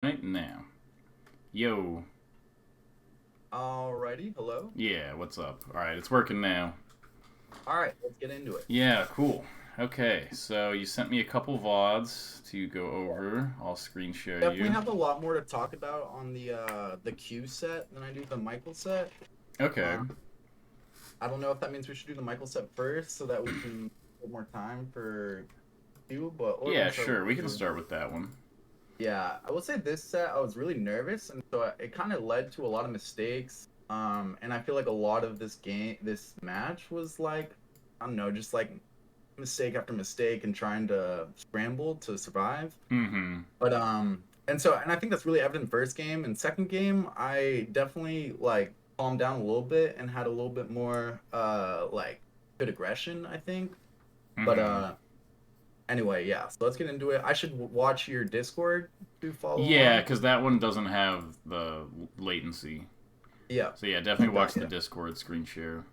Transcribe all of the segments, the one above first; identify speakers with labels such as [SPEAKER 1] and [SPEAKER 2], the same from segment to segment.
[SPEAKER 1] Right now. Yo.
[SPEAKER 2] Alrighty, hello.
[SPEAKER 1] Yeah, what's up? Alright, it's working now.
[SPEAKER 2] All right, let's get into it.
[SPEAKER 1] Yeah, cool. Okay, so you sent me a couple VODs to go over. I'll screen share
[SPEAKER 2] Definitely
[SPEAKER 1] you.
[SPEAKER 2] have a lot more to talk about on the Q set than I do the Michael set.
[SPEAKER 1] Okay.
[SPEAKER 2] Uh, I don't know if that means we should do the Michael set first so that we can get more time for Q, or we
[SPEAKER 1] Yeah,
[SPEAKER 2] can start with
[SPEAKER 1] sure, we can
[SPEAKER 2] Q.
[SPEAKER 1] start with that one.
[SPEAKER 2] Yeah, I will say this set I was really nervous, and so it kind of led to a lot of mistakes. And I feel like a lot of this match was like, I don't know, just like mistake after mistake and trying to scramble to survive.
[SPEAKER 1] Mm-hmm.
[SPEAKER 2] And I think that's really evident first game. And second game, I definitely like calmed down a little bit and had a little bit more like good aggression, I think. But
[SPEAKER 1] Mm-hmm.
[SPEAKER 2] anyway, yeah. So let's get into it. I should watch your Discord to follow
[SPEAKER 1] Yeah,
[SPEAKER 2] along.
[SPEAKER 1] because that one doesn't have the latency.
[SPEAKER 2] Yeah.
[SPEAKER 1] So yeah, definitely
[SPEAKER 2] Got
[SPEAKER 1] watch the
[SPEAKER 2] you.
[SPEAKER 1] Discord screen share.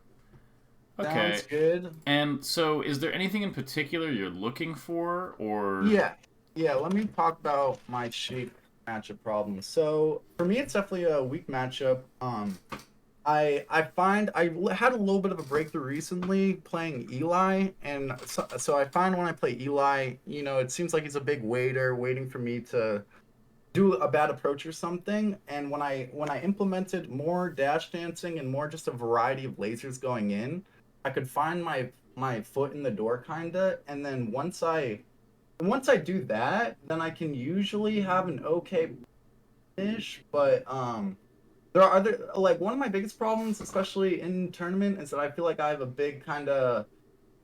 [SPEAKER 2] Sounds
[SPEAKER 1] Okay.
[SPEAKER 2] good.
[SPEAKER 1] And so is there anything in particular you're looking for, or...
[SPEAKER 2] Yeah. Yeah, let me talk about my Sheik matchup problem. So for me it's definitely a weak matchup. I find had a little bit of a breakthrough recently playing Eli, and so I find when I play Eli, it seems like he's a big waiter waiting for me to do a bad approach or something. And when I implemented more dash dancing and more just a variety of lasers going in, I could find my foot in the door kinda, and then once I do that, then I can usually have an okay finish, but there are other like one of my biggest problems, especially in tournament, is that I feel like I have a big kind of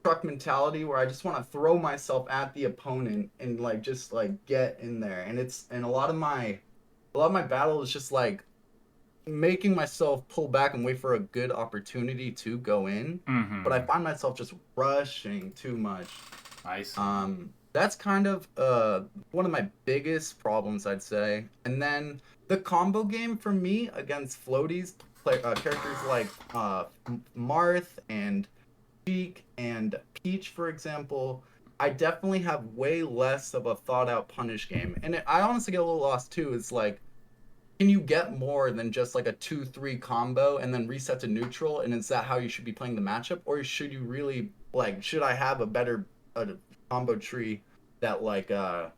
[SPEAKER 2] truck mentality where I just want to throw myself at the opponent and like just like get in there. And a lot of my battle is just like making myself pull back and wait for a good opportunity to go in. But I
[SPEAKER 1] Mm-hmm.
[SPEAKER 2] find myself just rushing too much.
[SPEAKER 1] I see.
[SPEAKER 2] That's kind of one of my biggest problems, I'd say. And then the combo game for me against floaties, characters like Marth and Sheik and Peach, for example, I definitely have way less of a thought out punish game. And I honestly get a little lost too. It's like, can you get more than just like a 2-3 combo and then reset to neutral? And is that how you should be playing the matchup? Or should you really, like, should I have a better combo tree that, I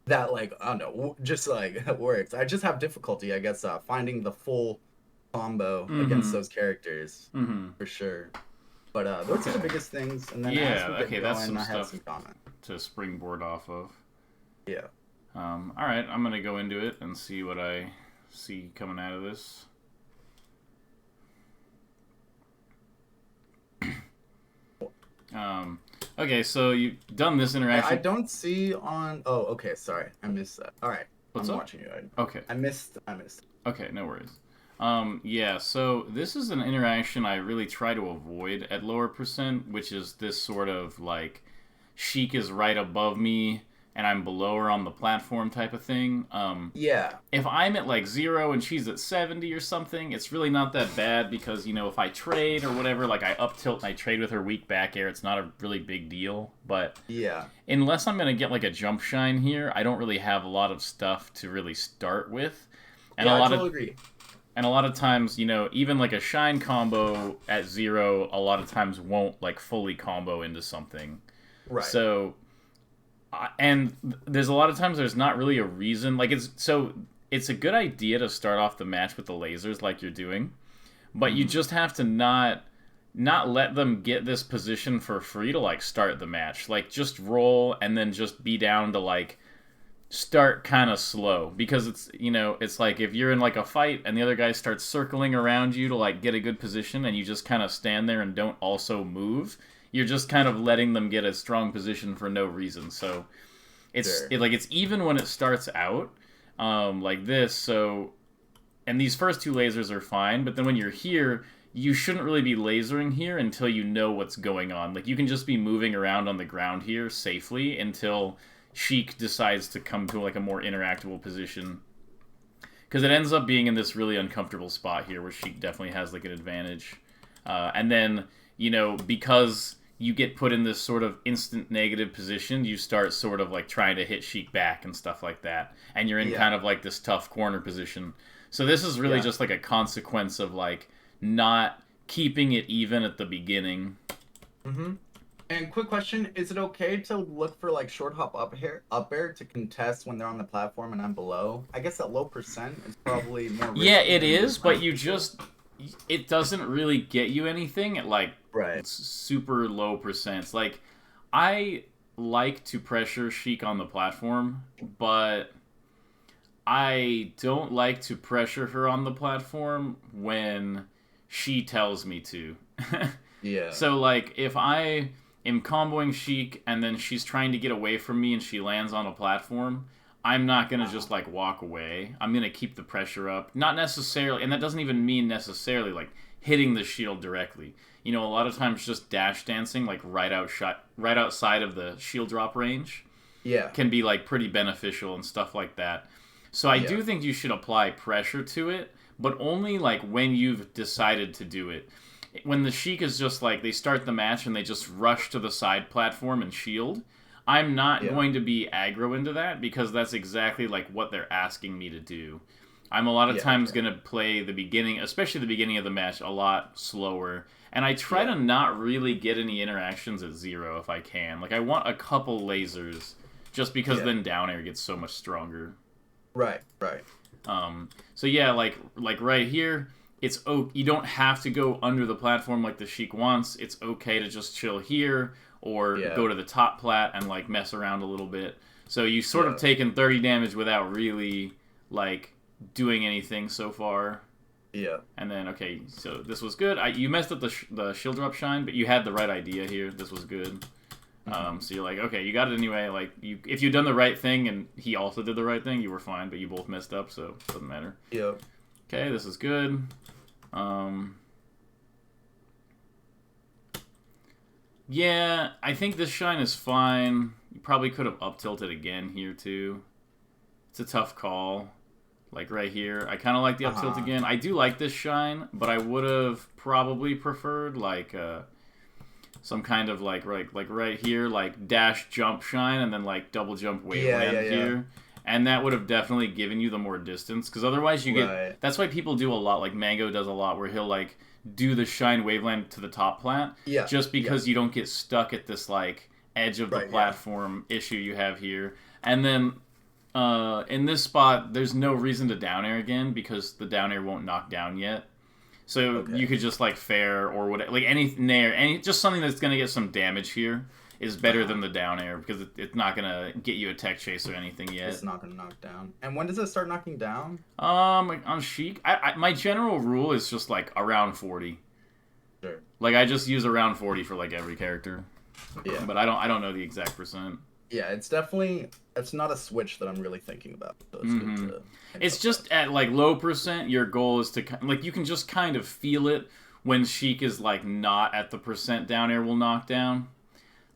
[SPEAKER 2] don't know, just like works? I just have difficulty, I guess, finding the full combo against
[SPEAKER 1] Mm-hmm.
[SPEAKER 2] those characters
[SPEAKER 1] Mm-hmm.
[SPEAKER 2] for sure. But those are the
[SPEAKER 1] Okay.
[SPEAKER 2] biggest things. And then as we
[SPEAKER 1] Yeah,
[SPEAKER 2] get
[SPEAKER 1] okay, that's
[SPEAKER 2] going,
[SPEAKER 1] some
[SPEAKER 2] I have some
[SPEAKER 1] stuff
[SPEAKER 2] comment.
[SPEAKER 1] to springboard off of.
[SPEAKER 2] Yeah.
[SPEAKER 1] Alright, I'm gonna go into it and see what I see coming out of this. Um, okay, so you've done this
[SPEAKER 2] I
[SPEAKER 1] interaction.
[SPEAKER 2] don't see on. Oh, okay. Sorry, I missed that. All right,
[SPEAKER 1] What's
[SPEAKER 2] I'm
[SPEAKER 1] up?
[SPEAKER 2] watching you.
[SPEAKER 1] Okay,
[SPEAKER 2] I missed.
[SPEAKER 1] okay, no worries. Yeah, so this is an interaction I really try to avoid at lower percent, which is this sort of like Sheik is right above me and I'm below her on the platform type of thing.
[SPEAKER 2] Yeah,
[SPEAKER 1] If I'm at like 0 and she's at 70 or something, it's really not that bad because, if I trade or whatever, like I up tilt and I trade with her weak back air, it's not a really big deal. But
[SPEAKER 2] yeah,
[SPEAKER 1] unless I'm going to get like a jump shine here, I don't really have a lot of stuff to really start with. And a
[SPEAKER 2] yeah. I
[SPEAKER 1] lot of
[SPEAKER 2] totally agree.
[SPEAKER 1] and a lot of times, even like a shine combo at 0 a lot of times won't like fully combo into something.
[SPEAKER 2] Right.
[SPEAKER 1] So and there's a lot of times there's not really a reason, like it's a good idea to start off the match with the lasers like you're doing, but you
[SPEAKER 2] Hmm.
[SPEAKER 1] just have to not let them get this position for free to like start the match. Like just roll and then just be down to like start kind of slow, because it's like if you're in like a fight and the other guy starts circling around you to like get a good position and you just kind of stand there and don't also move, you're just kind of letting them get a strong position for no reason. So
[SPEAKER 2] Sure.
[SPEAKER 1] like it's even when it starts out like this. So, and these first two lasers are fine, but then when you're here, you shouldn't really be lasering here until you know what's going on. Like you can just be moving around on the ground here safely until Sheik decides to come to like a more interactable position, because it ends up being in this really uncomfortable spot here where Sheik definitely has like an advantage. And then because you get put in this sort of instant negative position. You start sort of like trying to hit Sheik back and stuff like that, and you're in kind of like this tough corner position. So this is really just like a consequence of like not keeping it even at the beginning.
[SPEAKER 2] Mm-hmm. And quick question, is it okay to look for like short hop up air to contest when they're on the platform and I'm below? I guess at low percent is probably more risky.
[SPEAKER 1] Yeah, it is, but it doesn't really get you anything at like super low percents. Like, I like to pressure Sheik on the platform, but I don't like to pressure her on the platform when she tells me to.
[SPEAKER 2] Yeah.
[SPEAKER 1] So, like, if I am comboing Sheik and then she's trying to get away from me and she lands on a platform, I'm not going to just, like, walk away. I'm going to keep the pressure up. Not necessarily, and that doesn't even mean necessarily, like, hitting the shield directly. You know, a lot of times just dash dancing, like, right outside of the shield drop range can be, like, pretty beneficial and stuff like that. So I do think you should apply pressure to it, but only, like, when you've decided to do it. When the Sheik is just, like, they start the match and they just rush to the side platform and shield, I'm not going to be aggro into that because that's exactly, like, what they're asking me to do. I'm a lot of times going to play the beginning, especially the beginning of the match, a lot slower. And I try to not really get any interactions at 0 if I can. Like, I want a couple lasers just because then down air gets so much stronger.
[SPEAKER 2] Right.
[SPEAKER 1] So yeah, like right here, you don't have to go under the platform like the Sheik wants. It's okay to just chill here or go to the top plat and like mess around a little bit. So you sort of taken 30 damage without really like doing anything so far.
[SPEAKER 2] Yeah.
[SPEAKER 1] And then okay, so this was good. You messed up the shield drop shine, but you had the right idea here. This was good. So you're like, okay, you got it anyway. Like, if you'd done the right thing and he also did the right thing, you were fine, but you both messed up, so it doesn't matter.
[SPEAKER 2] Yep.
[SPEAKER 1] Okay, this is good. Yeah, I think this shine is fine. You probably could have up-tilted again here, too. It's a tough call. Like, right here. I kind of like the up-tilt again. I do like this shine, but I would have probably preferred, like, some kind of like right here, like dash jump shine and then like double jump wave land here. And that would have definitely given you the more distance because otherwise you get. That's why people do a lot. Like Mango does a lot where he'll like do the shine waveland to the top plat.
[SPEAKER 2] Yeah.
[SPEAKER 1] Just because you don't get stuck at this like edge of the platform issue you have here. And then in this spot, there's no reason to down air again because the down air won't knock down yet. So you could just like fair or whatever, like just something that's gonna get some damage here is better than the down air because it's not gonna get you a tech chase or anything yet.
[SPEAKER 2] It's not gonna knock down. And when does it start knocking down?
[SPEAKER 1] On Sheik, my general rule is just like around 40.
[SPEAKER 2] Sure.
[SPEAKER 1] Like I just use around 40 for like every character.
[SPEAKER 2] Yeah.
[SPEAKER 1] But I don't know the exact percent.
[SPEAKER 2] Yeah, it's not a switch that I'm really thinking about. So it's good to
[SPEAKER 1] it's just at like low percent, your goal is to like you can just kind of feel it when Sheik is like not at the percent down air will knock down.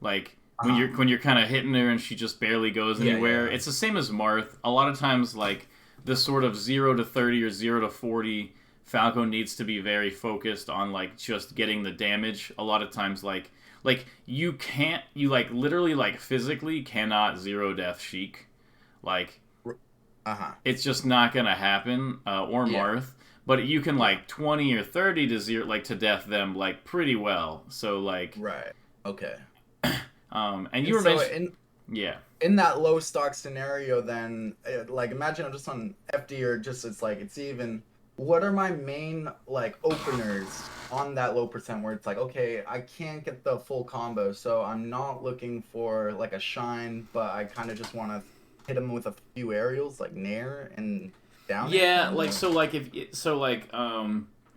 [SPEAKER 1] Like when you're kind of hitting her and she just barely goes anywhere. It's the same as Marth. A lot of times like the sort of 0 to 30 or 0 to 40 Falco needs to be very focused on like just getting the damage. A lot of times like you like literally like physically cannot zero death Sheik. Like it's just not gonna happen, or Marth. But you can like 20 or 30 to zero like to death them like pretty well. So like
[SPEAKER 2] okay.
[SPEAKER 1] And you were mentioning
[SPEAKER 2] in that low stock scenario, then like imagine I'm just on FD or just it's even. What are my main like openers on that low percent where it's like, okay, I can't get the full combo, so I'm not looking for like a shine, but I kind of just want to hit him with a few aerials like Nair and down.
[SPEAKER 1] Yeah, like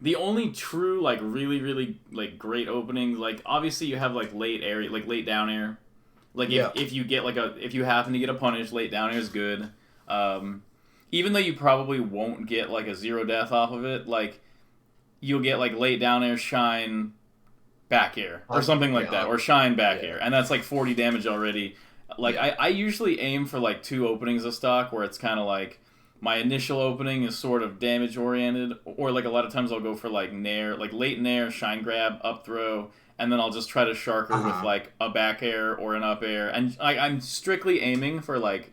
[SPEAKER 1] the only true like really like great openings, like obviously you have like late down air. Like if you get if you happen to get a punish, late down air is good. Even though you probably won't get like a 0 death off of it, like you'll get like late down air shine back air or something like that, or shine back air, and that's like 40 damage already. Like I usually aim for like 2 openings of stock where it's kind of like my initial opening is sort of damage oriented, or like a lot of times I'll go for like Nair, like late Nair, shine grab, up throw, and then I'll just try to shark her with
[SPEAKER 2] Uh-huh.
[SPEAKER 1] like a back air or an up air, and I'm strictly aiming for like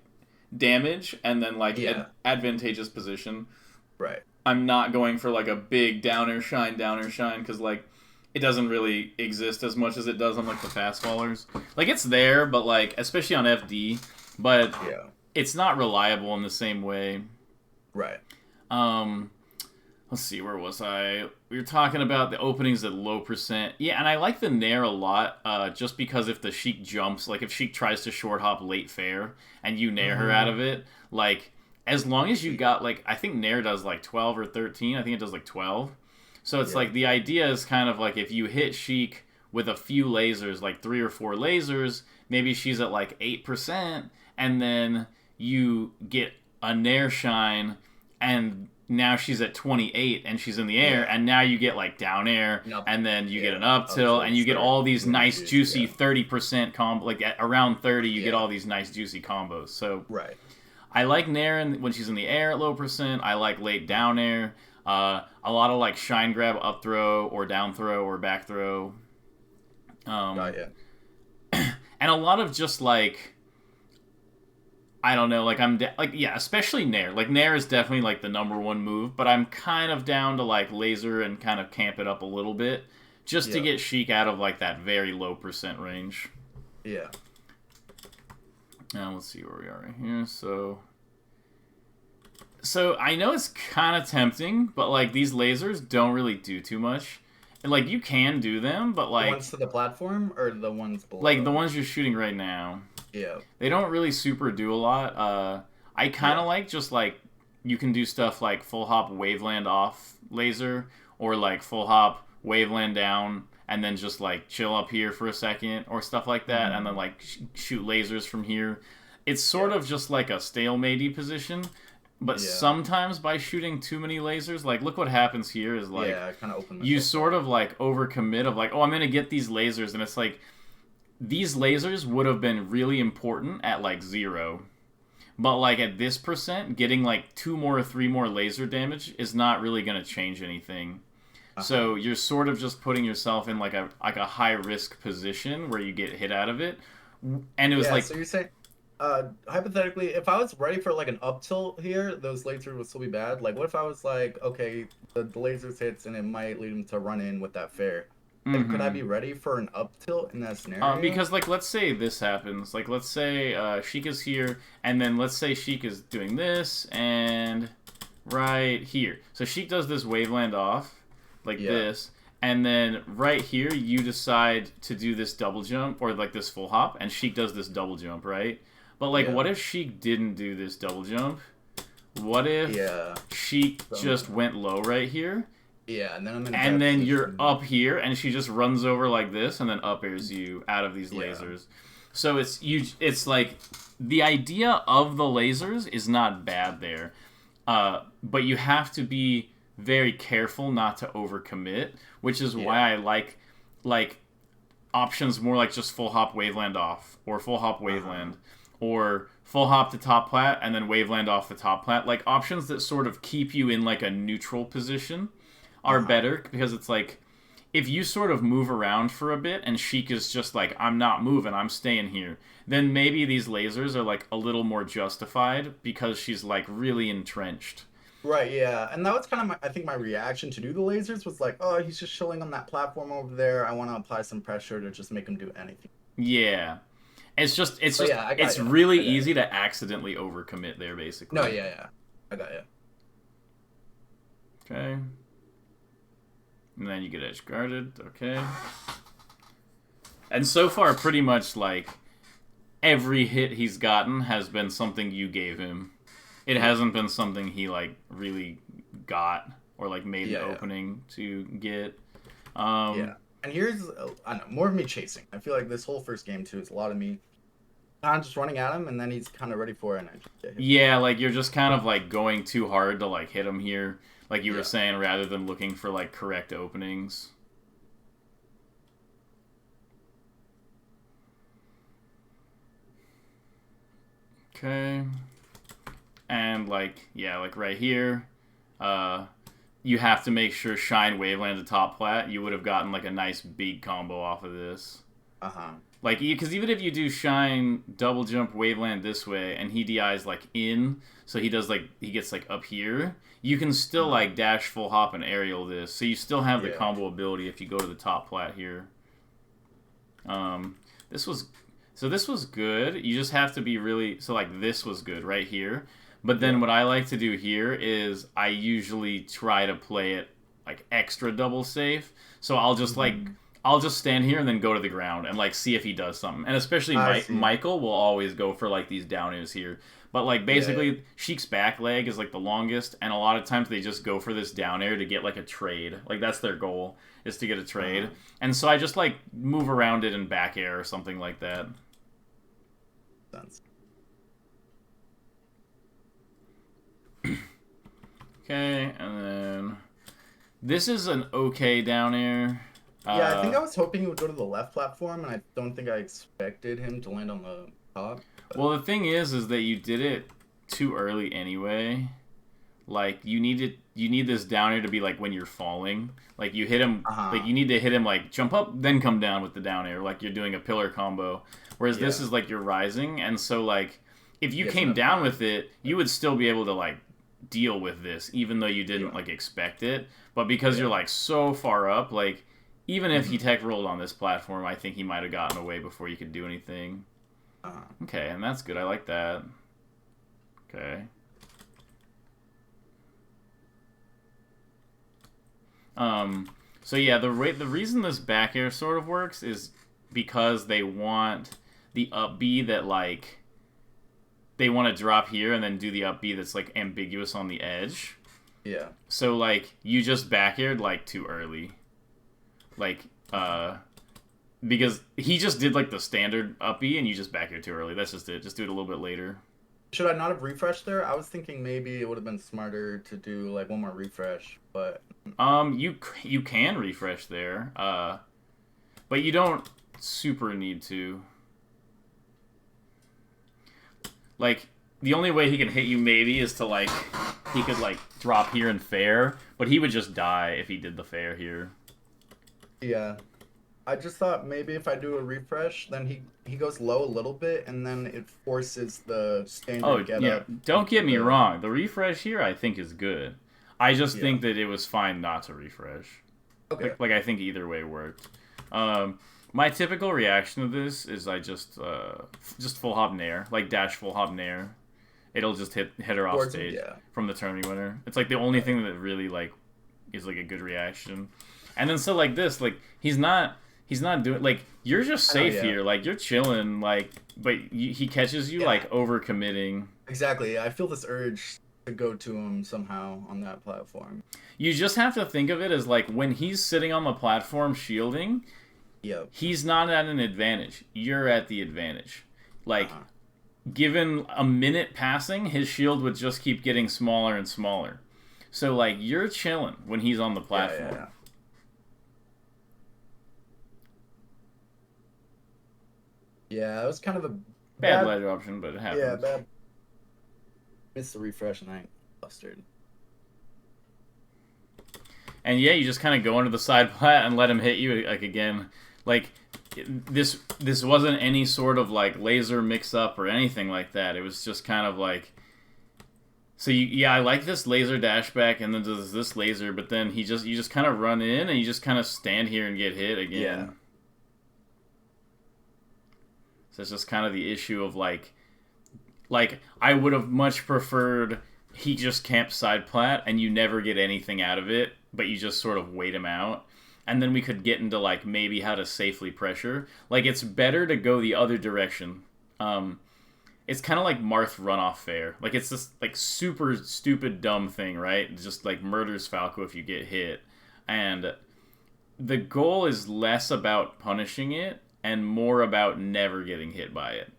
[SPEAKER 1] damage and then like an
[SPEAKER 2] Yeah.
[SPEAKER 1] advantageous position.
[SPEAKER 2] Right.
[SPEAKER 1] I'm not going for like a big downer shine, because like it doesn't really exist as much as it does on like the fast fallers. Like it's there, but like especially on FD, but
[SPEAKER 2] Yeah.
[SPEAKER 1] it's not reliable in the same way.
[SPEAKER 2] Right.
[SPEAKER 1] Um, let's see, where was I? We were talking about the openings at low percent. Yeah, and I like the Nair a lot, just because if the Sheik jumps, like if Sheik tries to short hop late fair and you Nair her out
[SPEAKER 2] Mm-hmm.
[SPEAKER 1] of it, like as long as you got like I think Nair does like 12 or 13. I think it does like 12. So it's
[SPEAKER 2] Yeah.
[SPEAKER 1] like the idea is kind of like if you hit Sheik with a few lasers, like 3 or 4 lasers, maybe she's at like 8%, and then you get a Nair shine, and now she's at 28 and she's in the air,
[SPEAKER 2] Yeah.
[SPEAKER 1] and now you get like down air,
[SPEAKER 2] Nope.
[SPEAKER 1] and then you get an
[SPEAKER 2] Yeah.
[SPEAKER 1] up
[SPEAKER 2] Up
[SPEAKER 1] tilt, and
[SPEAKER 2] tilts
[SPEAKER 1] you get
[SPEAKER 2] start
[SPEAKER 1] all these
[SPEAKER 2] really
[SPEAKER 1] nice
[SPEAKER 2] juicy.
[SPEAKER 1] juicy
[SPEAKER 2] Yeah.
[SPEAKER 1] 30% combo, like at around 30 you get
[SPEAKER 2] Yeah.
[SPEAKER 1] all these nice juicy combos. So
[SPEAKER 2] Right.
[SPEAKER 1] I like Nair when she's in the air at low percent. I like late down air. A lot of like shine grab up throw or down throw or back throw.
[SPEAKER 2] Got
[SPEAKER 1] Um,
[SPEAKER 2] ya.
[SPEAKER 1] and a lot of just like I don't know, like like yeah, especially Nair. Like Nair is definitely like the number one move, but I'm kind of down to like laser and kind of camp it up a little bit just to
[SPEAKER 2] Yeah.
[SPEAKER 1] get Sheik out of like that very low percent range.
[SPEAKER 2] Yeah.
[SPEAKER 1] Now let's see where we are right here. So I know it's kind of tempting, but like these lasers don't really do too much. And like you can do them, but
[SPEAKER 2] The ones
[SPEAKER 1] like
[SPEAKER 2] to the platform or the ones
[SPEAKER 1] like the
[SPEAKER 2] below?
[SPEAKER 1] ones you're shooting right now,
[SPEAKER 2] Yeah.
[SPEAKER 1] they don't really super do a lot. I kind
[SPEAKER 2] Yeah.
[SPEAKER 1] of like just like you can do stuff like full hop waveland off laser, or like full hop waveland down and then just like chill up here for a second or stuff like that, and then
[SPEAKER 2] Mm-hmm.
[SPEAKER 1] like shoot lasers from here. It's sort
[SPEAKER 2] Yeah.
[SPEAKER 1] of just like a stalematey position, but
[SPEAKER 2] Yeah.
[SPEAKER 1] sometimes by shooting too many lasers, like look what happens here is like
[SPEAKER 2] Yeah. I kind of opened
[SPEAKER 1] you
[SPEAKER 2] myself
[SPEAKER 1] sort
[SPEAKER 2] up.
[SPEAKER 1] of like overcommit of like, oh, I'm gonna get these lasers, and it's like these lasers would have been really important at like 0, but like at this percent, getting like 2 more or 3 more laser damage is not really gonna change anything.
[SPEAKER 2] Uh-huh.
[SPEAKER 1] So you're sort of just putting yourself in like a high risk position where you get hit out of it. And it was
[SPEAKER 2] Yeah.
[SPEAKER 1] like,
[SPEAKER 2] So you're saying, hypothetically, if I was ready for like an up tilt here, those lasers would still be bad. Like, what if I was like, okay, the lasers hits and it might lead him to run in with that fair. Like, could I
[SPEAKER 1] mm-hmm.
[SPEAKER 2] be ready for an up tilt in that scenario?
[SPEAKER 1] Because like let's say this happens, like let's say Sheik is here, and then let's say Sheik is doing this and right here. So Sheik does this waveland off, like
[SPEAKER 2] Yeah.
[SPEAKER 1] this, and then right here you decide to do this double jump or like this full hop, and Sheik does this double jump, right? But like,
[SPEAKER 2] Yeah.
[SPEAKER 1] what if Sheik didn't do this double jump? What if
[SPEAKER 2] Yeah.
[SPEAKER 1] Sheik
[SPEAKER 2] So,
[SPEAKER 1] just went low right here,
[SPEAKER 2] yeah. And then I'm in a
[SPEAKER 1] and
[SPEAKER 2] bad
[SPEAKER 1] then you're
[SPEAKER 2] position.
[SPEAKER 1] up here, and she just runs over like this, and then up airs you out of these
[SPEAKER 2] Yeah.
[SPEAKER 1] lasers. So it's you. It's like the idea of the lasers is not bad there, but you have to be very careful not to overcommit, which is
[SPEAKER 2] Yeah.
[SPEAKER 1] why I like options more like just full hop waveland off, or full hop
[SPEAKER 2] Uh-huh.
[SPEAKER 1] waveland, or full hop to top plat and then waveland off the top plat. Like options that sort of keep you in like a neutral position are
[SPEAKER 2] Uh-huh.
[SPEAKER 1] better, because it's like if you sort of move around for a bit and Sheik is just like, I'm not moving, I'm staying here, then maybe these lasers are like a little more justified because she's like really entrenched.
[SPEAKER 2] Right, yeah. And that was kind of I think my reaction to do the lasers was like, oh, he's just chilling on that platform over there. I want to apply some pressure to just make him do anything.
[SPEAKER 1] Yeah.
[SPEAKER 2] But yeah, I got
[SPEAKER 1] it's
[SPEAKER 2] you.
[SPEAKER 1] really
[SPEAKER 2] I got you.
[SPEAKER 1] easy to accidentally overcommit there,
[SPEAKER 2] No,
[SPEAKER 1] basically.
[SPEAKER 2] yeah, yeah. I got you.
[SPEAKER 1] Okay. And then you get edge guarded. Okay. And so far, pretty much like every hit he's gotten has been something you gave him. It
[SPEAKER 2] Yeah.
[SPEAKER 1] hasn't been something he like really got or like made an
[SPEAKER 2] Yeah, yeah.
[SPEAKER 1] opening to get.
[SPEAKER 2] Yeah.
[SPEAKER 1] Um,
[SPEAKER 2] And here's, I don't know, more of me chasing. I feel like this whole first game, too, is a lot of me kind of just running at him, and then he's kind of ready for it, and I just get hit.
[SPEAKER 1] yeah, like you're just kind of like going too hard to like hit him here, like you were
[SPEAKER 2] Yeah.
[SPEAKER 1] saying, rather than looking for like correct openings. Okay. And like yeah, like right here, uh you have to make sure Shine Waveland to top plat. You would have gotten like a nice big combo off of this.
[SPEAKER 2] Uh-huh.
[SPEAKER 1] Like, because even if you do Shine double jump Waveland this way and he DIs like in, so he does like, he gets like up here, you can still like dash full hop and aerial this. So you still have the combo ability if you go to the top plat here. This was good. You just have to be really, so like this was good right here. But then what I like to do here is I usually try to play it like extra double safe. So I'll just like, I'll just stand here and then go to the ground and like see if he does something. And especially Michael will always go for like these down airs here. But like basically Sheik's back leg is like the longest, and a lot of times they just go for this down air to get like a trade. Like that's their goal, is to get a trade. And so I just like move around it in back air or something like that.
[SPEAKER 2] Sense.
[SPEAKER 1] Okay, and then this is an okay down air.
[SPEAKER 2] Yeah, I think I was hoping he would go to the left platform, and I don't think I expected him to land on the top. But...
[SPEAKER 1] Well, the thing is that you did it too early anyway. Like, you need this down air to be like when you're falling. Like, you hit him, like, you need to hit him, like, jump up, then come down with the down air, like you're doing a pillar combo. Whereas this is like you're rising, and so, like, if you came down with it, you would still be able to, like, deal with this, even though you didn't, like, expect it. But because you're, like, so far up, like, even if he tech rolled on this platform, I think he might have gotten away before you could do anything. Okay, and that's good. I like that. Okay. So yeah, the reason this back air sort of works is because they want the up B that, like, they want to drop here and then do the up B that's, like, ambiguous on the edge.
[SPEAKER 2] Yeah.
[SPEAKER 1] So, like, you just back aired, like, too early. Like, because he just did, like, the standard up B and you just back aired too early. That's just it. Just do it a little bit later.
[SPEAKER 2] Should I not have refreshed there? I was thinking maybe it would have been smarter to do, like, one more refresh, but...
[SPEAKER 1] You can refresh there, but you don't super need to. Like, the only way he can hit you maybe is to, like, he could, like, drop here and fair, but he would just die if he did the fair here.
[SPEAKER 2] Yeah. I just thought maybe if I do a refresh, then he goes low a little bit, and then it forces the standard get up.
[SPEAKER 1] Don't get me wrong. The refresh here I think is good. I just think that it was fine not to refresh.
[SPEAKER 2] Okay.
[SPEAKER 1] Like I think either way worked. My typical reaction to this is I just full hop nair, like dash full hop nair. It'll just hit her off stage from the tourney winner. It's like the only thing that really, like, is like a good reaction. And then so like this, like he's not doing, like, you're just safe here, like you're chilling, like, but he catches you like over committing.
[SPEAKER 2] Exactly. I feel this urge to go to him somehow on that platform.
[SPEAKER 1] You just have to think of it as like when he's sitting on the platform shielding, he's not at an advantage. You're at the advantage. Like, given a minute passing, his shield would just keep getting smaller and smaller. So, like, you're chilling when he's on the platform.
[SPEAKER 2] Yeah, it was kind of a
[SPEAKER 1] bad ledge option, but it happens.
[SPEAKER 2] Yeah, bad. Missed the refresh and I flustered.
[SPEAKER 1] And yeah, you just kind of go into the side plat and let him hit you, like, again. Like, this wasn't any sort of, like, laser mix-up or anything like that. It was just kind of like... So, I like this laser dashback, and then there's this laser, but then you just kind of run in, and you just kind of stand here and get hit again.
[SPEAKER 2] Yeah.
[SPEAKER 1] So it's just kind of the issue of, like, I would have much preferred he just camps side plat and you never get anything out of it, but you just sort of wait him out. And then we could get into, like, maybe how to safely pressure. Like, it's better to go the other direction. It's kind of like Marth runoff fair. Like, it's this, like, super stupid dumb thing, right? It just, like, murders Falco if you get hit. And the goal is less about punishing it and more about never getting hit by it.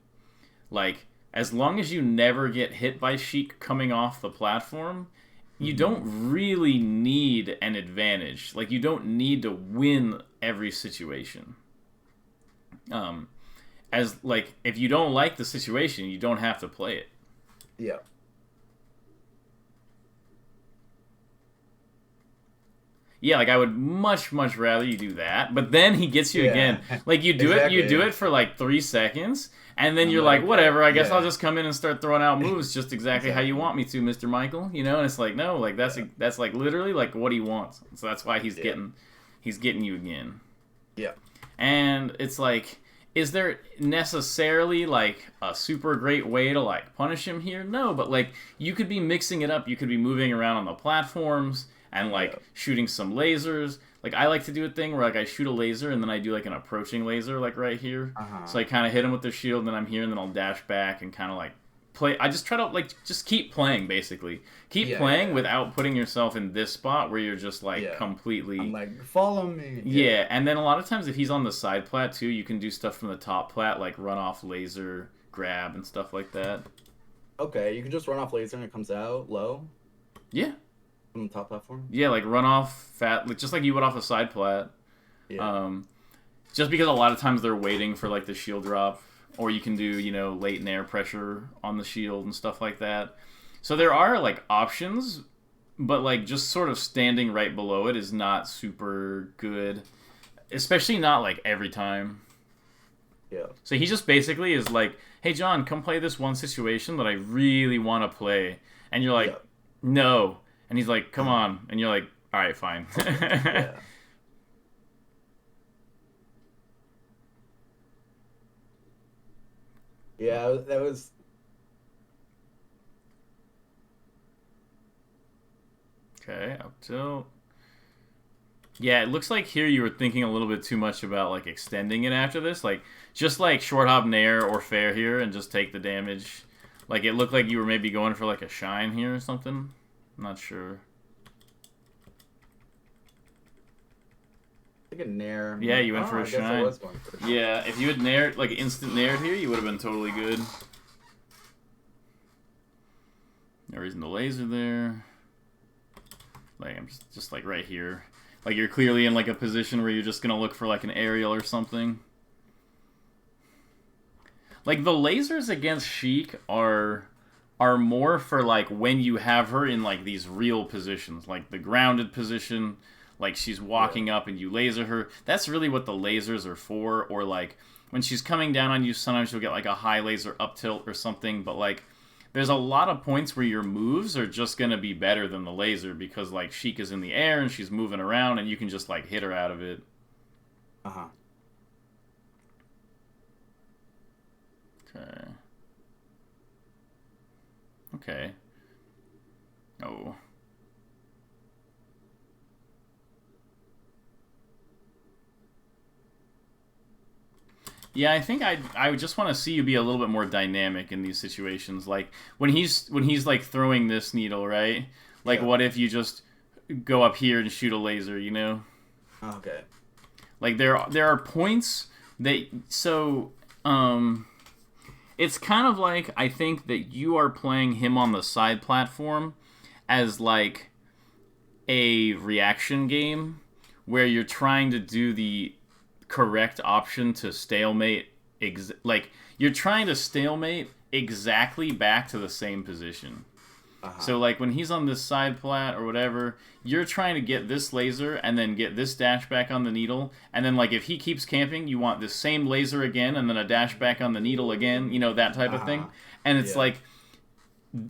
[SPEAKER 1] Like, as long as you never get hit by Sheik coming off the platform, you don't really need an advantage. Like, you don't need to win every situation. As, like, if you don't like the situation, you don't have to play it.
[SPEAKER 2] Yeah.
[SPEAKER 1] Yeah, like I would much rather you do that. But then he gets you
[SPEAKER 2] Yeah.
[SPEAKER 1] again. Like you do
[SPEAKER 2] Exactly.
[SPEAKER 1] it for like 3 seconds, and then
[SPEAKER 2] I'm
[SPEAKER 1] you're
[SPEAKER 2] like,
[SPEAKER 1] like,
[SPEAKER 2] okay,
[SPEAKER 1] whatever. I guess
[SPEAKER 2] yeah.
[SPEAKER 1] I'll just come in and start throwing out moves just exactly how you
[SPEAKER 2] Exactly.
[SPEAKER 1] want me to, Mr. Michael. You know, and it's like no, like
[SPEAKER 2] Yeah.
[SPEAKER 1] that's like literally like what he wants. So that's why he's
[SPEAKER 2] Yeah.
[SPEAKER 1] getting you again.
[SPEAKER 2] Yeah.
[SPEAKER 1] And it's like, is there necessarily like a super great way to like punish him here? No, but like you could be mixing it up. You could be moving around on the platforms and like
[SPEAKER 2] Yeah.
[SPEAKER 1] shooting some lasers. Like I like to do a thing where like I shoot a laser and then I do like an approaching laser like right here.
[SPEAKER 2] Uh-huh.
[SPEAKER 1] So I kind of hit him with the shield and then I'm here and then I'll dash back and kind of like play. I just try to like just keep playing basically. Keep
[SPEAKER 2] Yeah,
[SPEAKER 1] playing
[SPEAKER 2] yeah.
[SPEAKER 1] without putting yourself in this spot where you're just like
[SPEAKER 2] Yeah.
[SPEAKER 1] completely.
[SPEAKER 2] I'm like, follow me.
[SPEAKER 1] Yeah, and then a lot of times if he's on the side plat too, you can do stuff from the top plat like run off laser, grab, and stuff like that.
[SPEAKER 2] Okay, you can just run off laser and it comes out low
[SPEAKER 1] Yeah,
[SPEAKER 2] from the top platform.
[SPEAKER 1] yeah, like run off fat, like, just like you would off a side plat.
[SPEAKER 2] Yeah.
[SPEAKER 1] Just because a lot of times they're waiting for like the shield drop, or you can do latent air pressure on the shield and stuff like that. So there are like options, but like just sort of standing right below it is not super good, especially not like every time.
[SPEAKER 2] Yeah.
[SPEAKER 1] So he just basically is like, hey, John, come play this one situation that I really want to play. And you're like,
[SPEAKER 2] Yeah.
[SPEAKER 1] no. And he's like, come on. And you're like, all right, fine.
[SPEAKER 2] Yeah. Yeah, that was.
[SPEAKER 1] Okay, up tilt. Yeah, it looks like here you were thinking a little bit too much about like extending it after this. Like, just like short hop nair or fair here and just take the damage. Like, it looked like you were maybe going for like a shine here or something. I'm not sure.
[SPEAKER 2] Like a nair.
[SPEAKER 1] Yeah, you went for a
[SPEAKER 2] I guess I
[SPEAKER 1] shine.
[SPEAKER 2] was going for a shine.
[SPEAKER 1] Yeah, if you had naired, like instant naired here, you would have been totally good. No reason to laser there. Like, I'm just like right here. Like, you're clearly in like a position where you're just gonna look for like an aerial or something. Like, the lasers against Sheik are more for like when you have her in like these real positions, like the grounded position, like she's walking up and you laser her. That's really what the lasers are for. Or like when she's coming down on you, sometimes you'll get like a high laser up tilt or something. But like there's a lot of points where your moves are just gonna be better than the laser because like Sheik is in the air and she's moving around and you can just like hit her out of it.
[SPEAKER 2] Uh-huh.
[SPEAKER 1] Okay. Okay. Oh. Yeah, I think I would just want to see you be a little bit more dynamic in these situations. Like when he's like throwing this needle, right? Like
[SPEAKER 2] Yeah.
[SPEAKER 1] what if you just go up here and shoot a laser, you know?
[SPEAKER 2] Okay.
[SPEAKER 1] Like there are points that it's kind of like I think that you are playing him on the side platform as like a reaction game where you're trying to do the correct option to stalemate like you're trying to stalemate exactly back to the same position.
[SPEAKER 2] Uh-huh.
[SPEAKER 1] So like when he's on this side plat or whatever, you're trying to get this laser and then get this dash back on the needle, and then like if he keeps camping, you want this same laser again and then a dash back on the needle again, that type of thing. And it's
[SPEAKER 2] Yeah.
[SPEAKER 1] like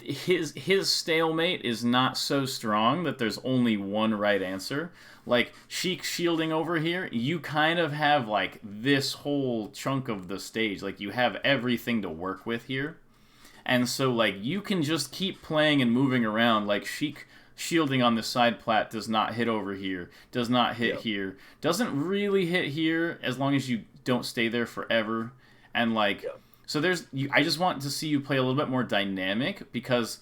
[SPEAKER 1] his stalemate is not so strong that there's only one right answer. Like Sheik shielding over here, you kind of have like this whole chunk of the stage. Like you have everything to work with here. And so, like, you can just keep playing and moving around. Like, Sheik shielding on the side plat does not hit over here, does not hit here, doesn't really hit here as long as you don't stay there forever. And, like, so I just want to see you play a little bit more dynamic because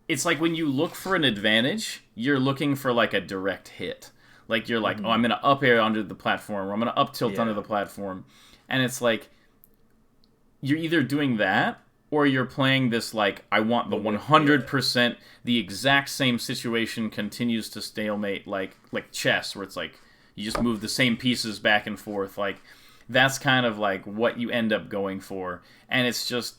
[SPEAKER 1] it's like when you look for an advantage, you're looking for, like, a direct hit. Like, you're like, oh, I'm going to up air onto the platform, or I'm going to up tilt onto the platform. And it's like, you're either doing that or you're playing this like I want the 100% the exact same situation continues to stalemate like chess where it's like you just move the same pieces back and forth. Like that's kind of like what you end up going for. And it's just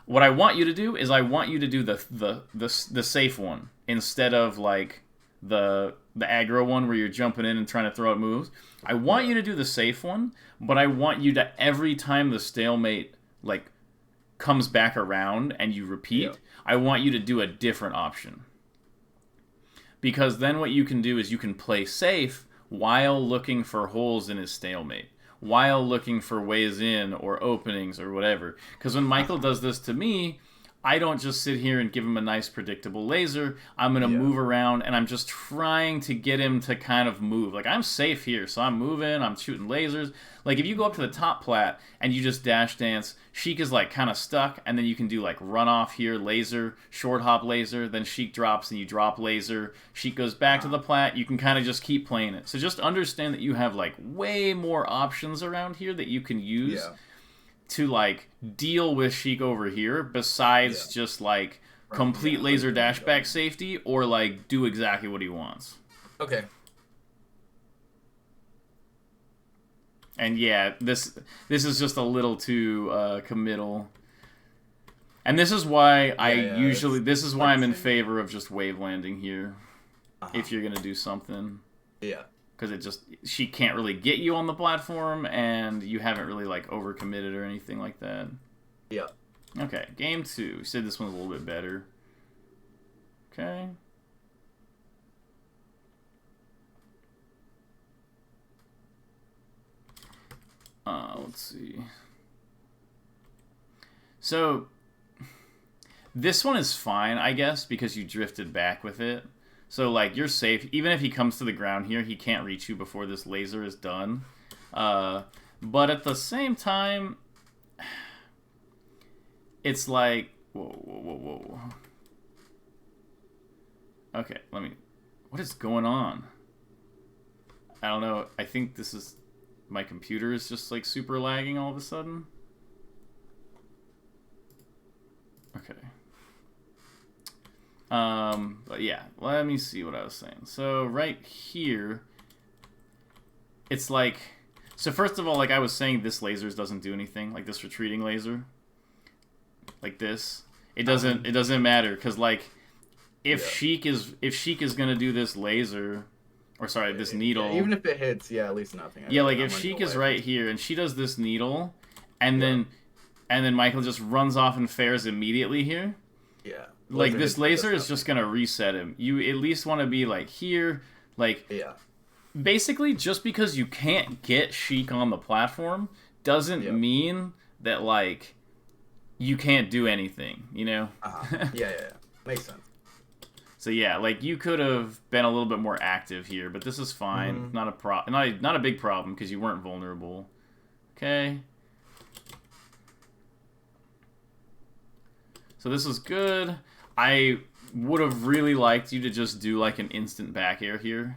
[SPEAKER 1] what I want you to do is I want you to do the safe one instead of like the aggro one where you're jumping in and trying to throw out moves. I want you to do the safe one, but I want you to, every time the stalemate like comes back around and you repeat, I want you to do a different option. Because then what you can do is you can play safe while looking for holes in his stalemate, while looking for ways in or openings or whatever. Because when Michael does this to me, I don't just sit here and give him a nice predictable laser. I'm going to move around, and I'm just trying to get him to kind of move. Like, I'm safe here, so I'm moving, I'm shooting lasers. Like, if you go up to the top plat and you just dash dance, Sheik is, like, kind of stuck, and then you can do, like, run off here, laser, short hop laser, then Sheik drops, and you drop laser. Sheik goes back to the plat. You can kind of just keep playing it. So just understand that you have, like, way more options around here that you can use to, like, deal with Sheik over here, besides just, like, complete laser dashback safety, or, like, do exactly what he wants.
[SPEAKER 2] Okay.
[SPEAKER 1] And, yeah, this is just a little too committal. And this is why this is why I'm in favor of just wave landing here, if you're going to do something.
[SPEAKER 2] Yeah.
[SPEAKER 1] Because she can't really get you on the platform, and you haven't really, like, overcommitted or anything like that.
[SPEAKER 2] Yeah.
[SPEAKER 1] Okay, game 2. We said this one's a little bit better. Okay. Let's see. So, this one is fine, I guess, because you drifted back with it. So, like, you're safe. Even if he comes to the ground here, he can't reach you before this laser is done. But at the same time, it's like... Whoa. Okay, what is going on? I don't know. I think this is... My computer is just, like, super lagging all of a sudden. Okay. But yeah, let me see what I was saying. So right here, it's like, so first of all, like I was saying, this lasers doesn't do anything, like this retreating laser, like this. It doesn't matter, because like, if Sheik is gonna do this laser, or sorry, this needle.
[SPEAKER 2] Even if it hits, at least nothing.
[SPEAKER 1] Yeah, like if Sheik is right here and she does this needle, and then Michael just runs off and fares immediately here.
[SPEAKER 2] Yeah.
[SPEAKER 1] Like, this laser is just going to reset him. You at least want to be, like, here. Like, basically, just because you can't get Sheik on the platform doesn't mean that, like, you can't do anything, you know?
[SPEAKER 2] Yeah. Makes sense.
[SPEAKER 1] So, yeah, like, you could have been a little bit more active here, but this is fine. Not a big problem, because you weren't vulnerable. Okay. So this is good. I would have really liked you to just do, like, an instant back air here.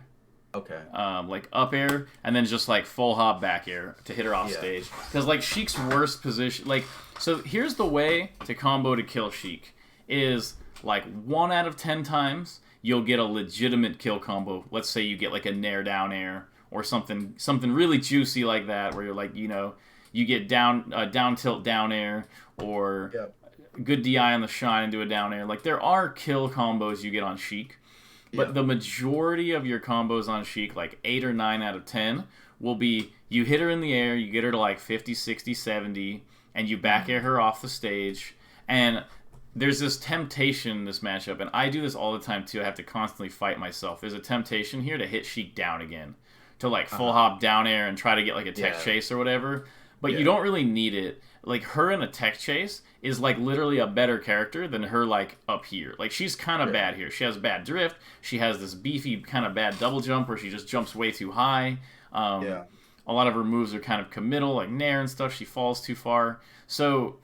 [SPEAKER 2] Okay.
[SPEAKER 1] Like, up air, and then just, like, full hop back air to hit her off stage. Because, like, Sheik's worst position... Like, so here's the way to combo to kill Sheik. Is, like, 1 out of 10 times, you'll get a legitimate kill combo. Let's say you get, like, a nair down air, or something really juicy like that, where you're, like, you know, you get down tilt down air, or... good DI on the shine and do a down air. Like, there are kill combos you get on Sheik, but the majority of your combos on Sheik, like 8 or 9 out of 10, will be you hit her in the air, you get her to like 50, 60, 70, and you back air her off the stage. And there's this temptation in this matchup, and I do this all the time too. I have to constantly fight myself. There's a temptation here to hit Sheik down again, to like full hop down air and try to get like a tech chase or whatever. But you don't really need it. Like, her in a tech chase is, like, literally a better character than her, like, up here. Like, she's kind of bad here. She has bad drift. She has this beefy, kind of bad double jump where she just jumps way too high. A lot of her moves are kind of committal, like nair and stuff. She falls too far. So,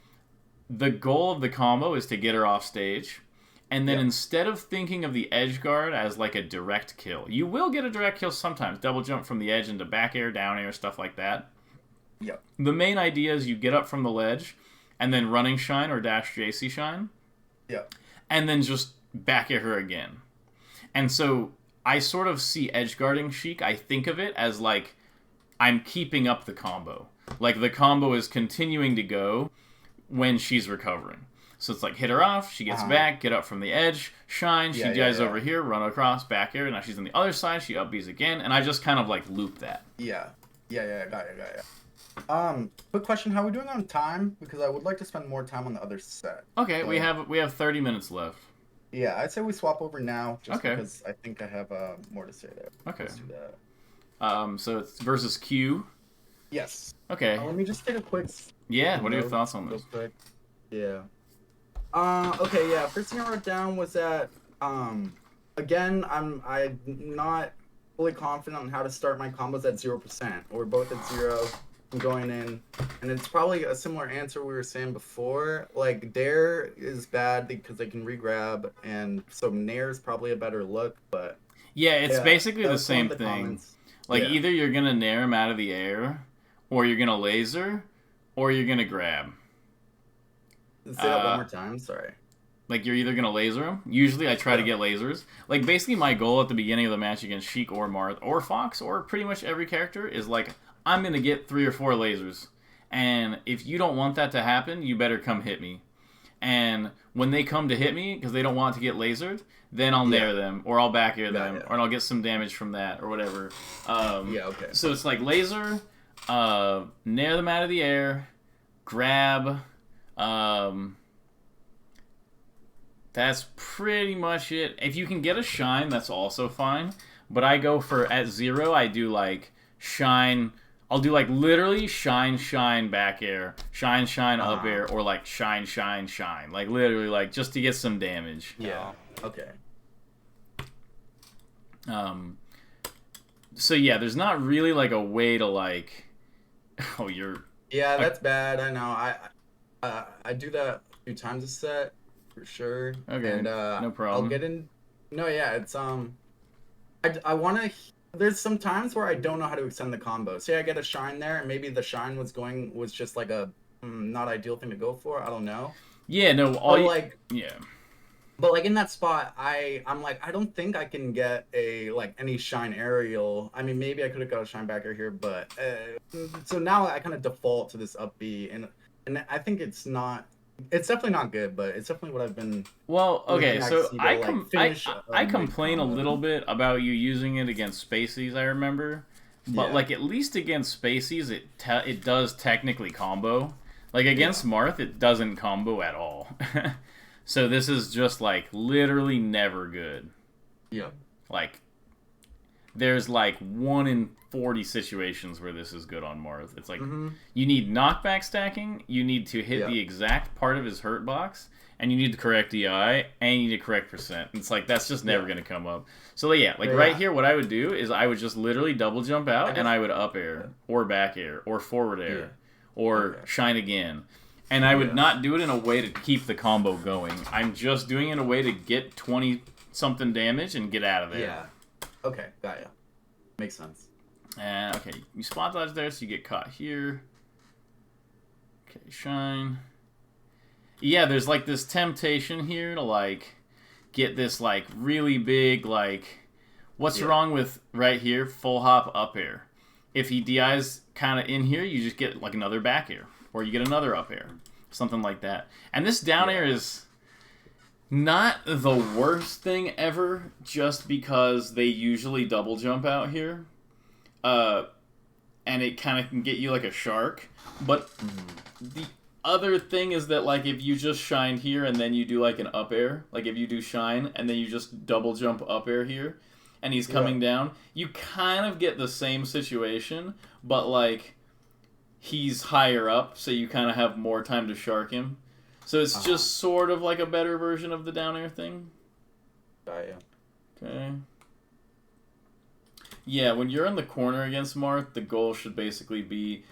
[SPEAKER 1] the goal of the combo is to get her off stage. And then instead of thinking of the edge guard as, like, a direct kill, you will get a direct kill sometimes. Double jump from the edge into back air, down air, stuff like that.
[SPEAKER 2] Yep.
[SPEAKER 1] The main idea is you get up from the ledge, and then running shine or dash JC shine.
[SPEAKER 2] Yep.
[SPEAKER 1] And then just back at her again. And so I sort of see edge guarding Sheik. I think of it as like I'm keeping up the combo. Like the combo is continuing to go when she's recovering. So it's like hit her off, she gets back, get up from the edge, shine, she dives over here, run across, back air, now she's on the other side, she up B's again, and I just kind of like loop that.
[SPEAKER 2] Yeah, got it. Quick question: how are we doing on time? Because I would like to spend more time on the other set.
[SPEAKER 1] Okay, we have 30 minutes left.
[SPEAKER 2] Yeah, I'd say we swap over now, just because I think I have more to say there.
[SPEAKER 1] Okay.
[SPEAKER 2] Let's do that.
[SPEAKER 1] So it's versus Q.
[SPEAKER 2] Yes.
[SPEAKER 1] Okay.
[SPEAKER 2] Let me just take a quick.
[SPEAKER 1] Yeah. What are your thoughts on this?
[SPEAKER 2] Quick. Yeah. Okay. Yeah. First thing I wrote down was that again I'm not fully confident on how to start my combos at 0%. We're both at 0. I'm going in, and it's probably a similar answer we were saying before. Like Dare is bad because they can regrab, and so Nair is probably a better look. But
[SPEAKER 1] yeah, it's basically the same thing.
[SPEAKER 2] Comments.
[SPEAKER 1] Like either you're gonna Nair him out of the air, or you're gonna laser, or you're gonna grab.
[SPEAKER 2] Say that one more time. Sorry.
[SPEAKER 1] Like you're either gonna laser him. Usually I try to get lasers. Like basically my goal at the beginning of the match against Sheik or Marth or Fox or pretty much every character is like, I'm going to get 3 or 4 lasers. And if you don't want that to happen, you better come hit me. And when they come to hit me, because they don't want to get lasered, then I'll nair them, or I'll back air them, or I'll get some damage from that, or whatever.
[SPEAKER 2] Okay.
[SPEAKER 1] So it's like laser, nair them out of the air, grab. That's pretty much it. If you can get a shine, that's also fine. But I go for, at 0, I do like shine... I'll do like literally shine, back air, shine, up air, or like shine. Like literally like just to get some damage.
[SPEAKER 2] Yeah. Okay.
[SPEAKER 1] So yeah, there's not really like a way to like, oh you're.
[SPEAKER 2] Yeah, that's bad. I know. I do that a few times a set for sure.
[SPEAKER 1] Okay.
[SPEAKER 2] And
[SPEAKER 1] no problem.
[SPEAKER 2] I'll get in. No, yeah, it's I want to. There's some times where I don't know how to extend the combo. Say I get a shine there, and maybe the shine was just like a not ideal thing to go for. I don't know.
[SPEAKER 1] Yeah, no. Yeah.
[SPEAKER 2] But like in that spot, I'm like I don't think I can get a like any shine aerial. I mean, maybe I could have got a shine backer here, but so now I kind of default to this up B, and I think it's not. It's definitely not good, but it's definitely what I've been.
[SPEAKER 1] Well, okay, so I complain a little bit about you using it against Spaceys. I remember, but like at least against Spaceys, it does technically combo. Like against Marth, it doesn't combo at all. So this is just like literally never good.
[SPEAKER 2] Yeah.
[SPEAKER 1] Like there's like 1 in 40 situations where this is good on Marth. It's like you need knockback stacking, you need to hit the exact part of his hurt box, and you need to correct DI, and you need to correct percent. It's like that's just never going to come up. So yeah, like right here, what I would do is I would just literally double jump out, and I would up air, or back air, or forward air, or shine again. And I would not do it in a way to keep the combo going. I'm just doing it in a way to get 20-something damage and get out of there.
[SPEAKER 2] Yeah. Okay, got ya. Makes sense.
[SPEAKER 1] And okay, you spot dodge there, so you get caught here. Okay, shine. Yeah, there's like this temptation here to like get this like really big like. What's wrong with right here? Full hop up air. If he DIs kind of in here, you just get like another back air, or you get another up air, something like that. And this down air is not the worst thing ever, just because they usually double jump out here. And it kind of can get you like a shark. But the other thing is that, like, if you just shine here and then you do like an up air, like if you do shine and then you just double jump up air here, and he's coming down, you kind of get the same situation, but like he's higher up, so you kind of have more time to shark him. So it's just sort of like a better version of the down air thing. Okay. Yeah, when you're in the corner against Marth, the goal should basically be...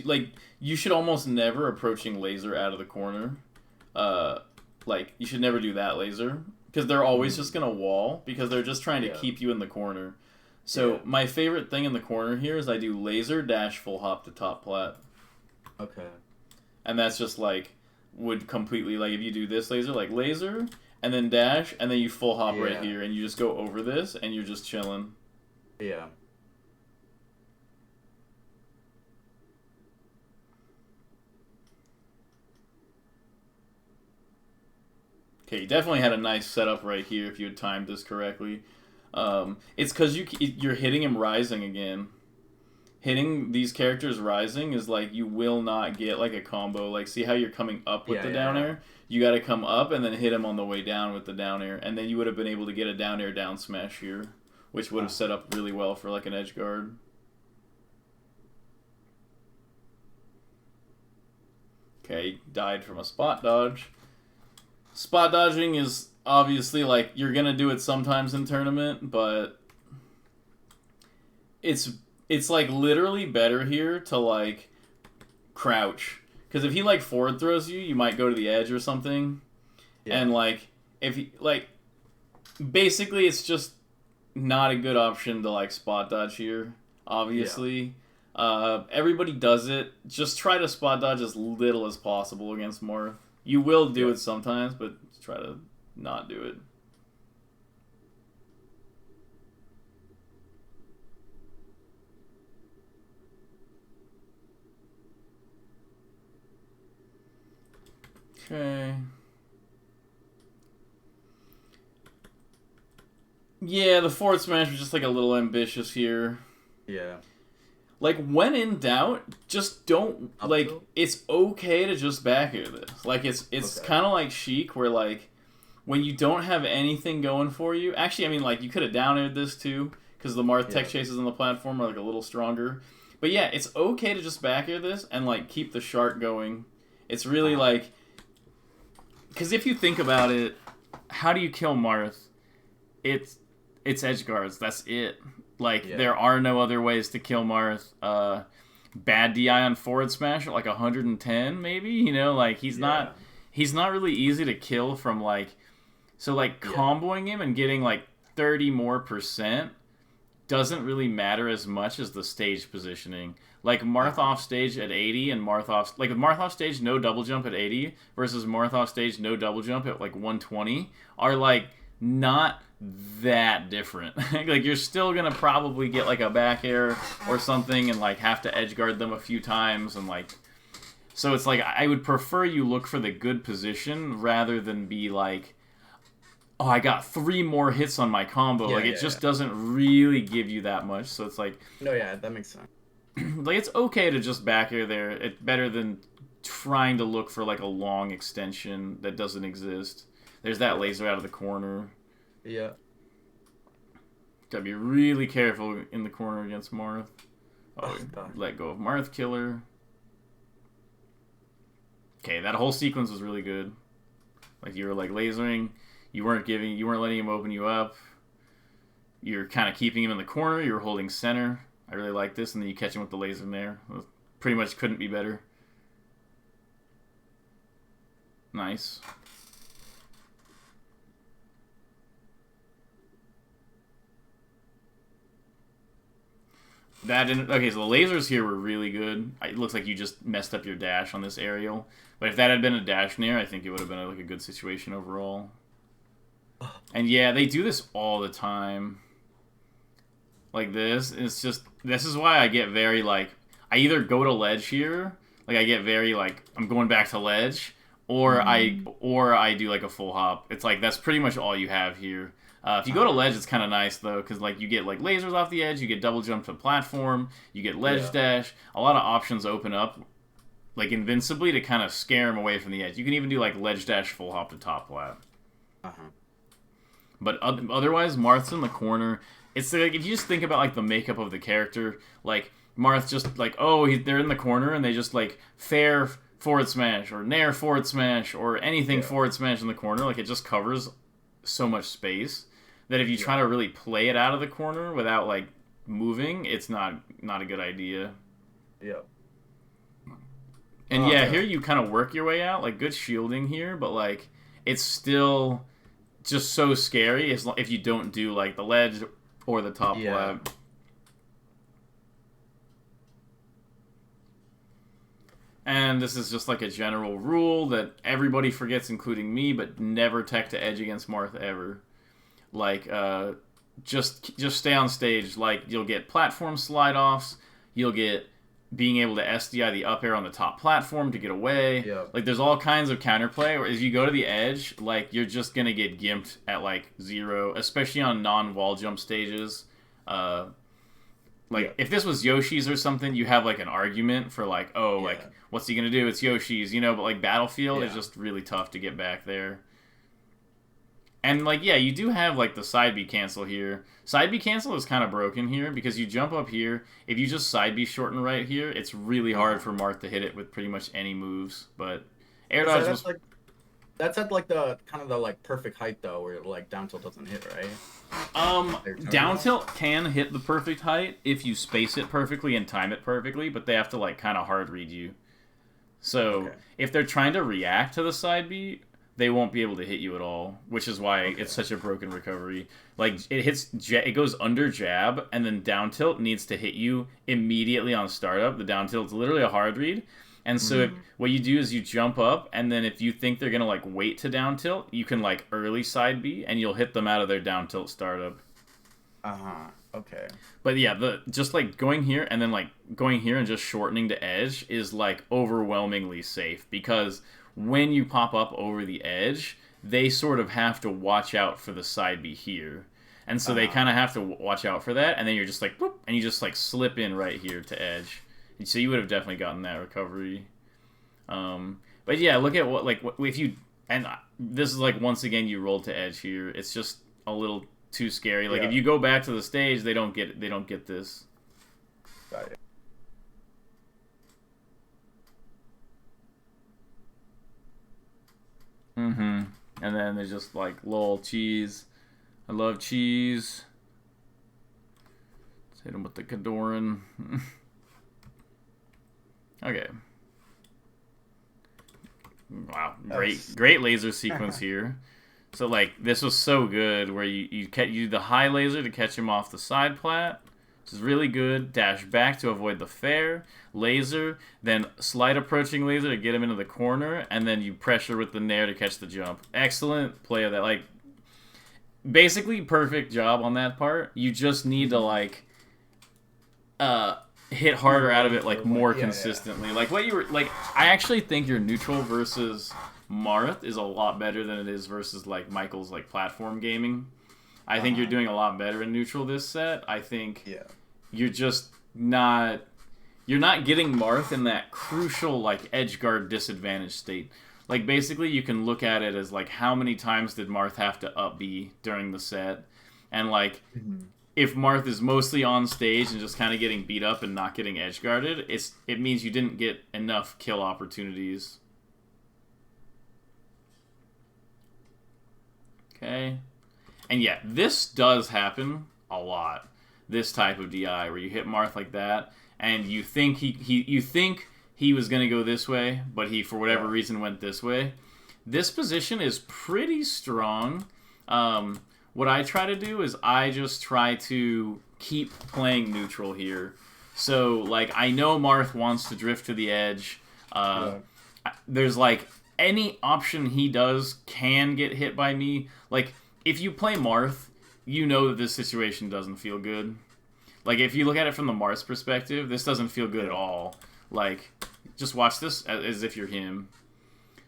[SPEAKER 1] like, you should almost never approaching laser out of the corner. Like, you should never do that laser. Because they're always just going to wall, because they're just trying to keep you in the corner. So, my favorite thing in the corner here is I do laser dash full hop to top plat.
[SPEAKER 2] Okay.
[SPEAKER 1] And that's just, like, would completely... Like, if you do this laser, like, laser, and then dash, and then you full hop right here, and you just go over this, and you're just chilling.
[SPEAKER 2] Yeah.
[SPEAKER 1] Okay, you definitely had a nice setup right here if you had timed this correctly. It's because you're hitting him rising again. Hitting these characters rising is like you will not get like a combo. Like, see how you're coming up with
[SPEAKER 2] Yeah,
[SPEAKER 1] the
[SPEAKER 2] yeah,
[SPEAKER 1] down
[SPEAKER 2] yeah.
[SPEAKER 1] air? You got to come up and then hit him on the way down with the down air, and then you would have been able to get a down air down smash here, which would have set up really well for like an edge guard. Okay, died from a spot dodge. Spot dodging is obviously like you're gonna do it sometimes in tournament, but it's like literally better here to like crouch, because if he like forward throws you, you might go to the edge or something,
[SPEAKER 2] Yeah.
[SPEAKER 1] and like if he like basically it's just not a good option to like spot dodge here. Obviously, everybody does it. Just try to spot dodge as little as possible against Marth. You will do it sometimes, but try to not do it. Okay. Yeah, the forward smash was just like a little ambitious here.
[SPEAKER 2] Yeah.
[SPEAKER 1] Like, when in doubt, just don't, like, it's okay to just back air this. Like, it's kind of like Sheik, where, like, when you don't have anything going for you, actually, I mean, like, you could have down aired this, too, because the Marth tech chases on the platform are, like, a little stronger. But, yeah, it's okay to just back air this and, like, keep the shark going. It's really, like, because if you think about it, how do you kill Marth? It's edge guards. That's it. Like, there are no other ways to kill Marth. Bad DI on forward smash at like 110, maybe. You know, like he's not really easy to kill from like. So like comboing him and getting like 30 more % doesn't really matter as much as the stage positioning. Like Marth off stage at 80 and Marth off stage no double jump at 80 versus Marth off stage no double jump at like 120 are like not that different. Like, you're still gonna probably get like a back air or something and like have to edge guard them a few times, and like, so it's like I would prefer you look for the good position rather than be like, oh, I got 3 more hits on my combo. Like, it just doesn't really give you that much. So it's like,
[SPEAKER 2] no, yeah, that makes sense.
[SPEAKER 1] like, it's okay to just back air there. It's better than trying to look for like a long extension that doesn't exist. There's that laser out of the corner.
[SPEAKER 2] Yeah.
[SPEAKER 1] Gotta be really careful in the corner against Marth. Oh, let go of Marth killer. Okay, that whole sequence was really good. Like, you were like lasering, you weren't letting him open you up. You're kind of keeping him in the corner. You were holding center. I really like this, and then you catch him with the laser in there. Pretty much couldn't be better. Nice. Okay, so the lasers here were really good. It looks like you just messed up your dash on this aerial. But if that had been a dash nair, I think it would have been like a good situation overall. And yeah, they do this all the time. Like this. It's just, this is why I get very like, I either go to ledge here, like I get very like, I'm going back to ledge, or I do like a full hop. It's like, that's pretty much all you have here. If you go to ledge, it's kind of nice, though, because like you get like lasers off the edge, you get double jump to platform, you get ledge dash. A lot of options open up, like invincibly, to kind of scare him away from the edge. You can even do like ledge dash full hop to top plat. But otherwise, Marth's in the corner. It's like, if you just think about like the makeup of the character, like Marth just like, oh, they're in the corner and they just like fair forward smash or nair forward smash or anything forward smash in the corner. Like, it just covers so much space that if you try to really play it out of the corner without like moving, it's not a good idea.
[SPEAKER 2] Yeah.
[SPEAKER 1] And here you kind of work your way out, like good shielding here, but like it's still just so scary if you don't do like the ledge or the top lab. And this is just like a general rule that everybody forgets, including me, but never tech to edge against Marth ever. Like, just stay on stage. Like, you'll get platform slide-offs, you'll get being able to SDI the up air on the top platform to get away.
[SPEAKER 2] Yeah.
[SPEAKER 1] Like, there's all kinds of counterplay. Where as you go to the edge, like, you're just gonna get gimped at like 0, especially on non-wall jump stages. If this was Yoshi's or something, you have like an argument for like, oh, like, what's he gonna do? It's Yoshi's, you know. But like Battlefield is just really tough to get back there. And, like, yeah, you do have, like, the side B cancel here. Side B cancel is kind of broken here because you jump up here. If you just side B shorten right here, it's really hard for Marth to hit it with pretty much any moves. But air dodge was...
[SPEAKER 2] That's at, like, the kind of the, like, perfect height, though, where, like, down tilt doesn't hit, right?
[SPEAKER 1] Down tilt can hit the perfect height if you space it perfectly and time it perfectly, but they have to, like, kind of hard read you. So, if they're trying to react to the side B, they won't be able to hit you at all, which is why it's such a broken recovery. Like, it goes under jab, and then down tilt needs to hit you immediately on startup. The down tilt's literally a hard read. And so what you do is you jump up, and then if you think they're going to, like, wait to down tilt, you can, like, early side B, and you'll hit them out of their down tilt startup.
[SPEAKER 2] Okay.
[SPEAKER 1] But yeah, just, like, going here, and then, like, going here and just shortening to edge is, like, overwhelmingly safe, because when you pop up over the edge, they sort of have to watch out for the side B here. And so they kind of have to watch out for that, and then you're just like, whoop, and you just like slip in right here to edge. And so you would have definitely gotten that recovery. But yeah, look at if you, and this is like, once again, you rolled to edge here. It's just a little too scary. Like, if you go back to the stage, they don't get this.
[SPEAKER 2] Got it.
[SPEAKER 1] And then there's just like, lol, cheese. I love cheese. Let's hit him with the Kadoran. Okay. Wow, great laser sequence here. So like, this was so good where you do the high laser to catch him off the side plat. Which is really good. Dash back to avoid the fair. Laser, then slight approaching laser to get him into the corner, and then you pressure with the nair to catch the jump. Excellent play of that. Like, basically perfect job on that part. You just need to like hit harder out of it, like, more consistently. Like, what you were like, I actually think your neutral versus Marth is a lot better than it is versus like Michael's like platform gaming. I think you're doing a lot better in neutral this set. I think you're just not... You're not getting Marth in that crucial, like, edge guard disadvantage state. Like, basically, you can look at it as, like, how many times did Marth have to up B during the set? And, like, if Marth is mostly on stage and just kind of getting beat up and not getting edge guarded, it means you didn't get enough kill opportunities. Okay. And yeah, this does happen a lot. This type of DI where you hit Marth like that, and you think he was gonna go this way, but he for whatever reason went this way. This position is pretty strong. What I try to do is I just try to keep playing neutral here. So like, I know Marth wants to drift to the edge. There's like, any option he does can get hit by me. Like, if you play Marth, you know that this situation doesn't feel good. Like, if you look at it from the Marth's perspective, this doesn't feel good at all. Like, just watch this as if you're him.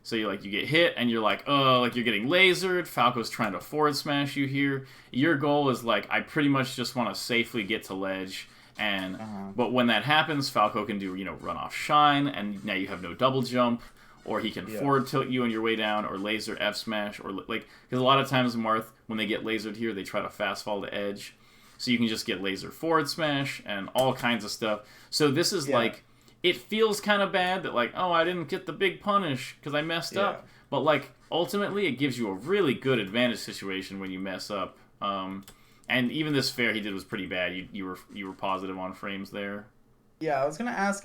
[SPEAKER 1] So you get hit, and you're like, oh, like, you're getting lasered. Falco's trying to forward smash you here. Your goal is like, I pretty much just want to safely get to ledge. And but when that happens, Falco can do, run off shine, and now you have no double jump. Or he can forward tilt you on your way down, or laser F smash, or like, because a lot of times Marth, when they get lasered here, they try to fast fall to edge, so you can just get laser forward smash and all kinds of stuff. So this is like, it feels kind of bad that like, oh, I didn't get the big punish because I messed up, but like, ultimately it gives you a really good advantage situation when you mess up. And even this fair he did was pretty bad. You were positive on frames there.
[SPEAKER 2] Yeah, I was gonna ask,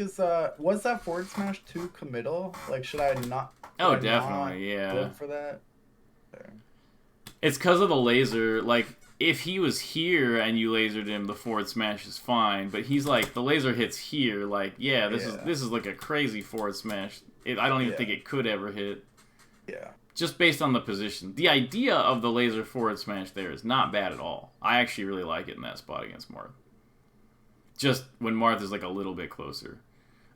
[SPEAKER 2] was that forward smash too committal? Like, should I not?
[SPEAKER 1] Oh, definitely,
[SPEAKER 2] go for that. There.
[SPEAKER 1] It's because of the laser. Like, if he was here and you lasered him, the forward smash is fine. But he's like, the laser hits here. Like, this is like a crazy forward smash. I don't even think it could ever hit.
[SPEAKER 2] Yeah.
[SPEAKER 1] Just based on the position, the idea of the laser forward smash there is not bad at all. I actually really like it in that spot against Marth. Just when Marth is like a little bit closer.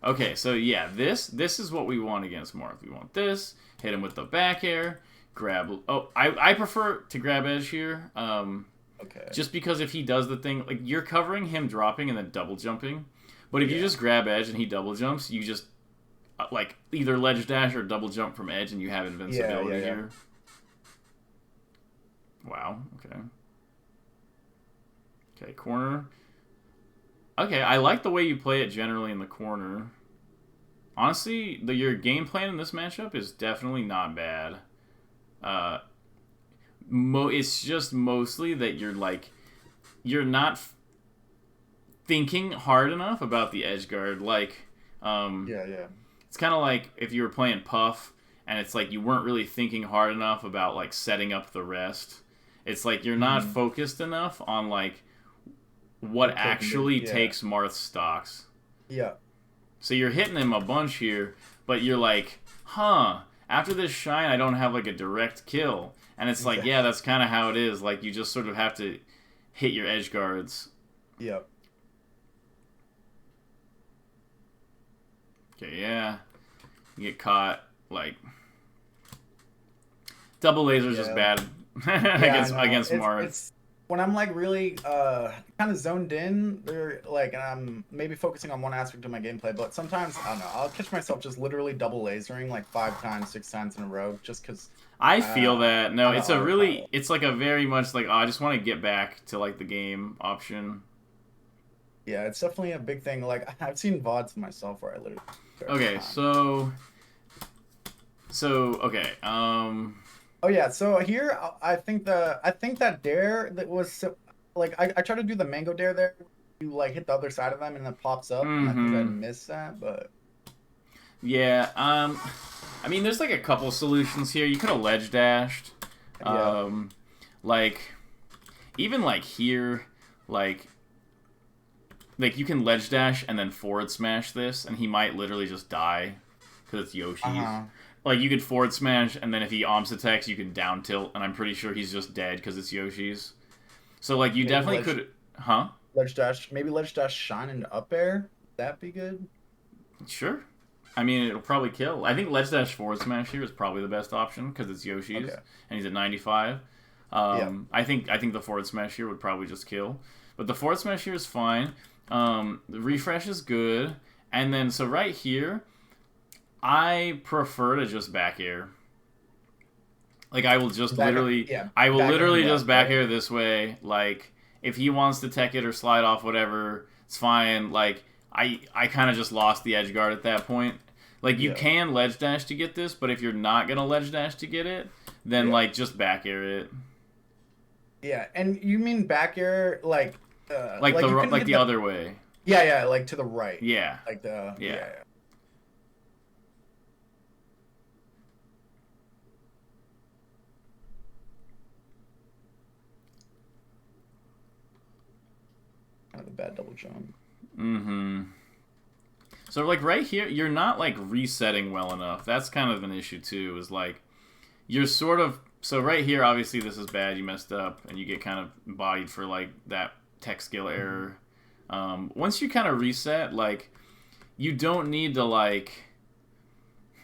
[SPEAKER 1] Okay, so yeah, this is what we want against Marth. We want this. Hit him with the back air. Grab. Oh, I prefer to grab edge here.
[SPEAKER 2] Okay.
[SPEAKER 1] Just because if he does the thing, like you're covering him dropping and then double jumping, but if you
[SPEAKER 2] Yeah.
[SPEAKER 1] just grab edge and he double jumps, you just like either ledge dash or double jump from edge, and you have invincibility
[SPEAKER 2] Yeah.
[SPEAKER 1] here. Wow. Okay. Okay, corner. Okay, I like the way you play it generally in the corner. Honestly, your game plan in this matchup is definitely not bad. Uh, it's just mostly that you're not thinking hard enough about the edge guard. Like,
[SPEAKER 2] Yeah.
[SPEAKER 1] it's kind of like if you were playing Puff, and it's like you weren't really thinking hard enough about like setting up the rest. It's like you're not focused enough on like what actually takes Marth's stocks.
[SPEAKER 2] Yeah.
[SPEAKER 1] So you're hitting him a bunch here, but you're like, huh, after this shine, I don't have like a direct kill. And it's like, yeah, that's kind of how it is. Like, you just sort of have to hit your edge guards.
[SPEAKER 2] Yep.
[SPEAKER 1] Okay, yeah. You get caught, like... Double laser's just bad against Marth.
[SPEAKER 2] It's when I'm like really kind of zoned in, they're like, and I'm maybe focusing on one aspect of my gameplay, but sometimes I don't know, I'll catch myself just literally double lasering like 5 times, 6 times in a row just because.
[SPEAKER 1] I feel that. No, it's like a very much like, oh, I just want to get back to like the game option.
[SPEAKER 2] Yeah, it's definitely a big thing. Like I've seen VODs myself where I literally.
[SPEAKER 1] Okay, so okay,
[SPEAKER 2] Oh yeah, so here I think that dare that was like I tried to do the mango dare there. You like hit the other side of them and it pops up. And I think I missed that, but
[SPEAKER 1] yeah. I mean, there's like a couple solutions here. You could have ledge dashed. Like even like here, like you can ledge dash and then forward smash this, and he might literally just die because it's Yoshi. Like, you could forward smash, and then if he omps attacks, you can down tilt, and I'm pretty sure he's just dead because it's Yoshi's. So, like, you definitely could... Huh?
[SPEAKER 2] Ledge dash, maybe ledge dash shine into up air? Would that be good?
[SPEAKER 1] Sure. I mean, it'll probably kill. I think ledge dash forward smash here is probably the best option because it's Yoshi's, and he's at 95. I think the forward smash here would probably just kill. But the forward smash here is fine. The refresh is good. And then, so right here... I prefer to just back air. Like, I will just literally just back air this way. Like, if he wants to tech it or slide off, whatever, it's fine. Like, I kind of just lost the edge guard at that point. Like, you can ledge dash to get this, but if you're not going to ledge dash to get it, then, like, just back air it.
[SPEAKER 2] Yeah, and you mean back air, like
[SPEAKER 1] the other way.
[SPEAKER 2] Yeah, like to the right.
[SPEAKER 1] Yeah.
[SPEAKER 2] Like the... Yeah. Kind of a bad double jump.
[SPEAKER 1] So, like, right here, you're not, like, resetting well enough. That's kind of an issue, too, is, like, you're sort of... So, right here, obviously, this is bad. You messed up, and you get kind of bodied for, like, that tech skill error. Once you kind of reset, like, you don't need to, like...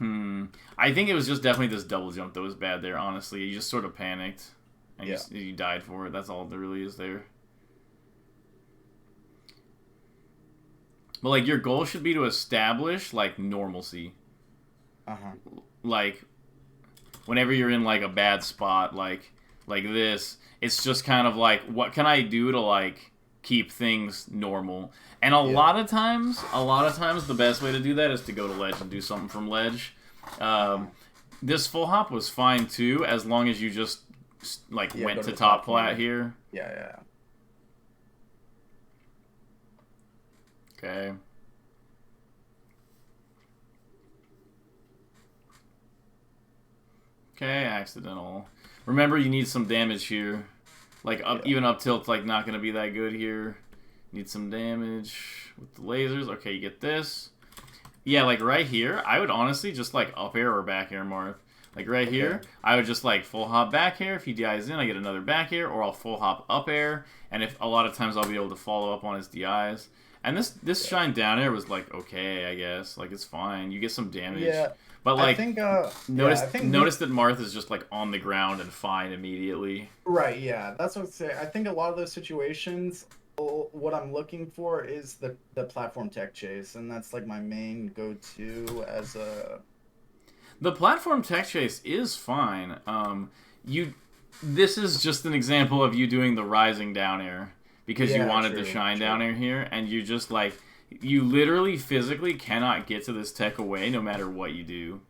[SPEAKER 1] I think it was just definitely this double jump that was bad there, honestly. You just sort of panicked, and you died for it. That's all there really is there. But, like, your goal should be to establish, like, normalcy. Like, whenever you're in, like, a bad spot, like this, it's just kind of like, what can I do to, like, keep things normal? And a lot of times, the best way to do that is to go to ledge and do something from ledge. This full hop was fine, too, as long as you just, like, went to top plat here.
[SPEAKER 2] Yeah.
[SPEAKER 1] Okay. Okay, accidental. Remember, you need some damage here. Like, even up tilt's, like, not going to be that good here. Need some damage with the lasers. Okay, you get this. Yeah, like, right here, I would honestly just, like, up air or back air Marth. Like, right here, I would just, like, full hop back air. If he DIs in, I get another back air, or I'll full hop up air. And if a lot of times I'll be able to follow up on his DIs. And this shine down air was like okay, I guess. Like it's fine. You get some damage.
[SPEAKER 2] Yeah,
[SPEAKER 1] But
[SPEAKER 2] I
[SPEAKER 1] like
[SPEAKER 2] think. Yeah,
[SPEAKER 1] notice
[SPEAKER 2] I think
[SPEAKER 1] notice that Marth is just like on the ground and fine immediately.
[SPEAKER 2] right. Yeah, that's what I say. I think a lot of those situations, what I'm looking for is the platform tech chase, and that's like my main go-to as a.
[SPEAKER 1] The platform tech chase is fine. This is just an example of you doing the rising down air because you
[SPEAKER 2] Yeah,
[SPEAKER 1] wanted
[SPEAKER 2] true,
[SPEAKER 1] to shine
[SPEAKER 2] true.
[SPEAKER 1] down air here, and you just like you literally physically cannot get to this tech away no matter what you do.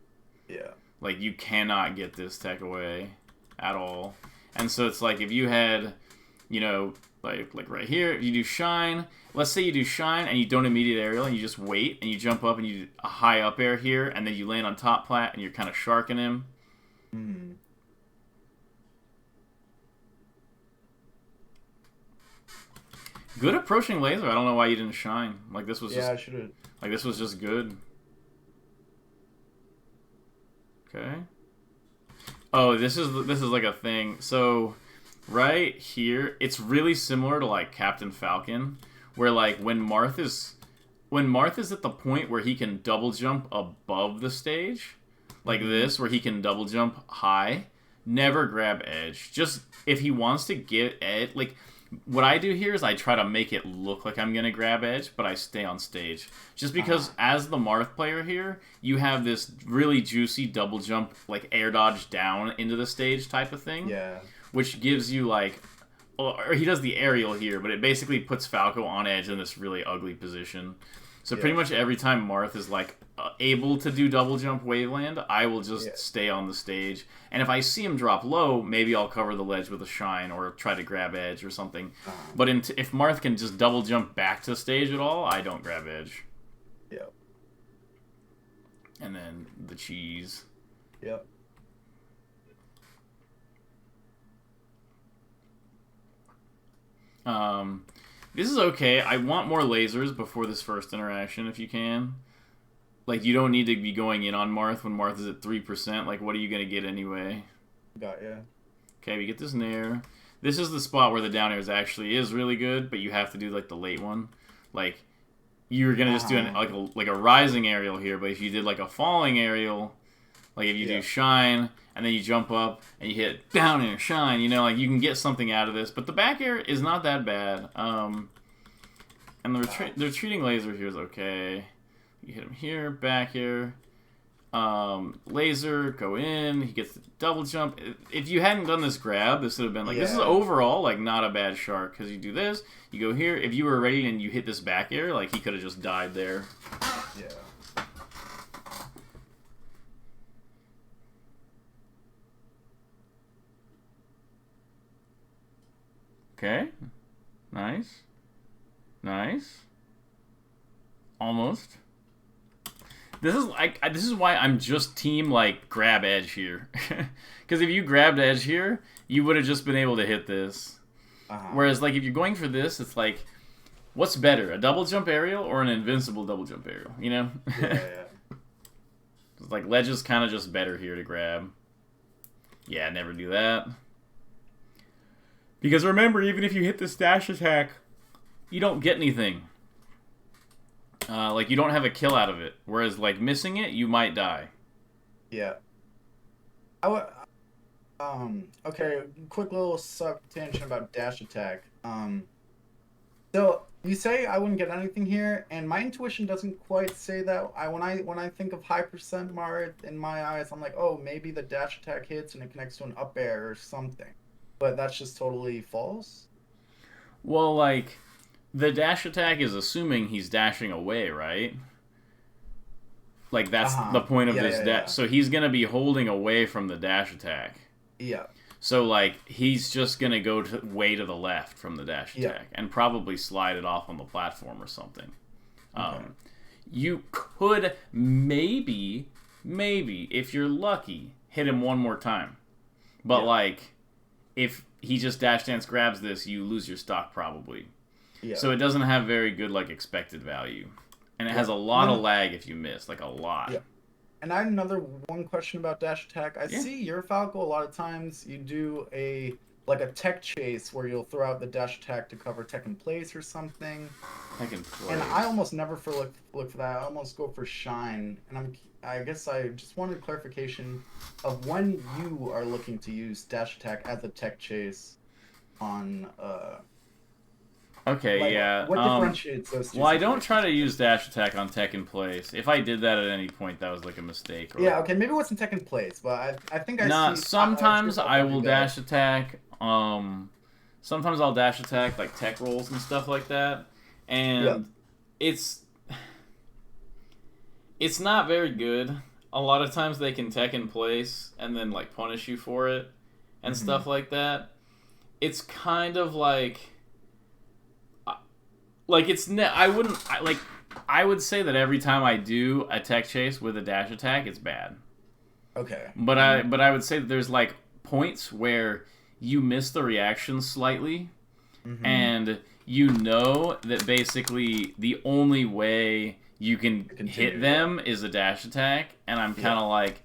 [SPEAKER 2] Yeah.
[SPEAKER 1] Like you cannot get this tech away at all. And so it's like if you had, you know, like right here, if you do shine, let's say you do shine and you don't immediate aerial and you just wait and you jump up and you do a high up air here and then you land on top plat and you're kind of sharking him.
[SPEAKER 2] Hmm.
[SPEAKER 1] Good approaching laser. I don't know why you didn't shine. Like this was
[SPEAKER 2] Yeah,
[SPEAKER 1] just
[SPEAKER 2] I should have.
[SPEAKER 1] like this was just good. Okay. Oh, this is like a thing. So right here, it's really similar to like Captain Falcon, where like when Marth is at the point where he can double jump above the stage, like this, where he can double jump high, never grab edge. Just if he wants to get edge, like what I do here is I try to make it look like I'm gonna grab edge, but I stay on stage. Just because as the Marth player here, you have this really juicy double jump, like air dodge down into the stage type of thing,
[SPEAKER 2] Yeah.
[SPEAKER 1] which gives you like, or he does the aerial here, but it basically puts Falco on edge in this really ugly position. So pretty much every time Marth is like able to do double jump waveland, I will just stay on the stage. And if I see him drop low, maybe I'll cover the ledge with a shine or try to grab edge or something. But if Marth can just double jump back to stage at all, I don't grab edge.
[SPEAKER 2] Yep.
[SPEAKER 1] And then the cheese.
[SPEAKER 2] Yep.
[SPEAKER 1] This is okay. I want more lasers before this first interaction if you can. Like, you don't need to be going in on Marth when Marth is at 3%. Like, what are you going to get anyway?
[SPEAKER 2] Got ya.
[SPEAKER 1] Okay, we get this nair. This is the spot where the down airs actually is really good, but you have to do, like, the late one. Like, you're going to just do like a rising aerial here, but if you did, like, a falling aerial, like, if you do shine, and then you jump up, and you hit down air, shine, you know, like, you can get something out of this. But the back air is not that bad. And the retreating laser here is okay. You hit him here, back here. Laser, go in. He gets the double jump. If you hadn't done this grab, this would have been like, this is overall, like, not a bad shark. Because you do this, you go here. If you were ready and you hit this back air, like, he could have just died there.
[SPEAKER 2] Yeah.
[SPEAKER 1] Okay. Nice. Nice. Almost. This is why I'm just team like grab edge here, because if you grabbed edge here, you would have just been able to hit this. Whereas like if you're going for this, it's like, what's better, a double jump aerial or an invincible double jump aerial? You know?
[SPEAKER 2] Yeah.
[SPEAKER 1] It's like ledge is kind of just better here to grab. Yeah, never do that. Because remember, even if you hit this dash attack, you don't get anything. Like, you don't have a kill out of it. Whereas, like, missing it, you might die.
[SPEAKER 2] Yeah. Okay, quick little sub-tangent about dash attack. So, you say I wouldn't get anything here, and my intuition doesn't quite say that. When I think of high percent Marth, in my eyes, I'm like, oh, maybe the dash attack hits and it connects to an up air or something. But that's just totally false?
[SPEAKER 1] Well, like, the dash attack is assuming he's dashing away, right? Like, that's the point of this dash. So he's going to be holding away from the dash attack.
[SPEAKER 2] Yeah.
[SPEAKER 1] So, like, he's just going to go way to the left from the dash attack and probably slide it off on the platform or something. You could maybe, if you're lucky, hit him one more time. But, like, if he just dash dance grabs this, you lose your stock probably. Yeah. So it doesn't have very good, like, expected value. And it has a lot of lag if you miss, like, a lot.
[SPEAKER 2] Yeah. And I had one question about dash attack. I see your Falco a lot of times. You do a like a tech chase where you'll throw out the dash attack to cover tech in place or something.
[SPEAKER 1] Tech in place.
[SPEAKER 2] And I almost never look for that. I almost go for shine. And I guess I just wanted clarification of when you are looking to use dash attack as a tech chase on
[SPEAKER 1] Okay,
[SPEAKER 2] like,
[SPEAKER 1] yeah.
[SPEAKER 2] what differentiates those two
[SPEAKER 1] Well, I don't
[SPEAKER 2] situations?
[SPEAKER 1] try to use dash attack on tech in place. If I did that at any point, that was like a mistake. Or...
[SPEAKER 2] Yeah, okay, maybe it wasn't tech in place, but I think I
[SPEAKER 1] Nah,
[SPEAKER 2] see I see
[SPEAKER 1] sometimes
[SPEAKER 2] yourself
[SPEAKER 1] I
[SPEAKER 2] to do
[SPEAKER 1] will
[SPEAKER 2] that.
[SPEAKER 1] dash attack. Sometimes I'll dash attack like tech rolls and stuff like that,
[SPEAKER 2] Yeah.
[SPEAKER 1] and it's it's not very good. A lot of times they can tech in place and then like punish you for it and
[SPEAKER 2] Mm-hmm.
[SPEAKER 1] stuff like that. It's kind of like it's I wouldn't like I would say that every time I do a tech chase with a dash attack, it's bad.
[SPEAKER 2] Okay.
[SPEAKER 1] But I would say that there's like points where you miss the reaction slightly,
[SPEAKER 2] Mm-hmm.
[SPEAKER 1] and you know that basically the only way you can
[SPEAKER 2] Continue,
[SPEAKER 1] hit them is a dash attack, and I'm kind
[SPEAKER 2] Yeah.
[SPEAKER 1] of like,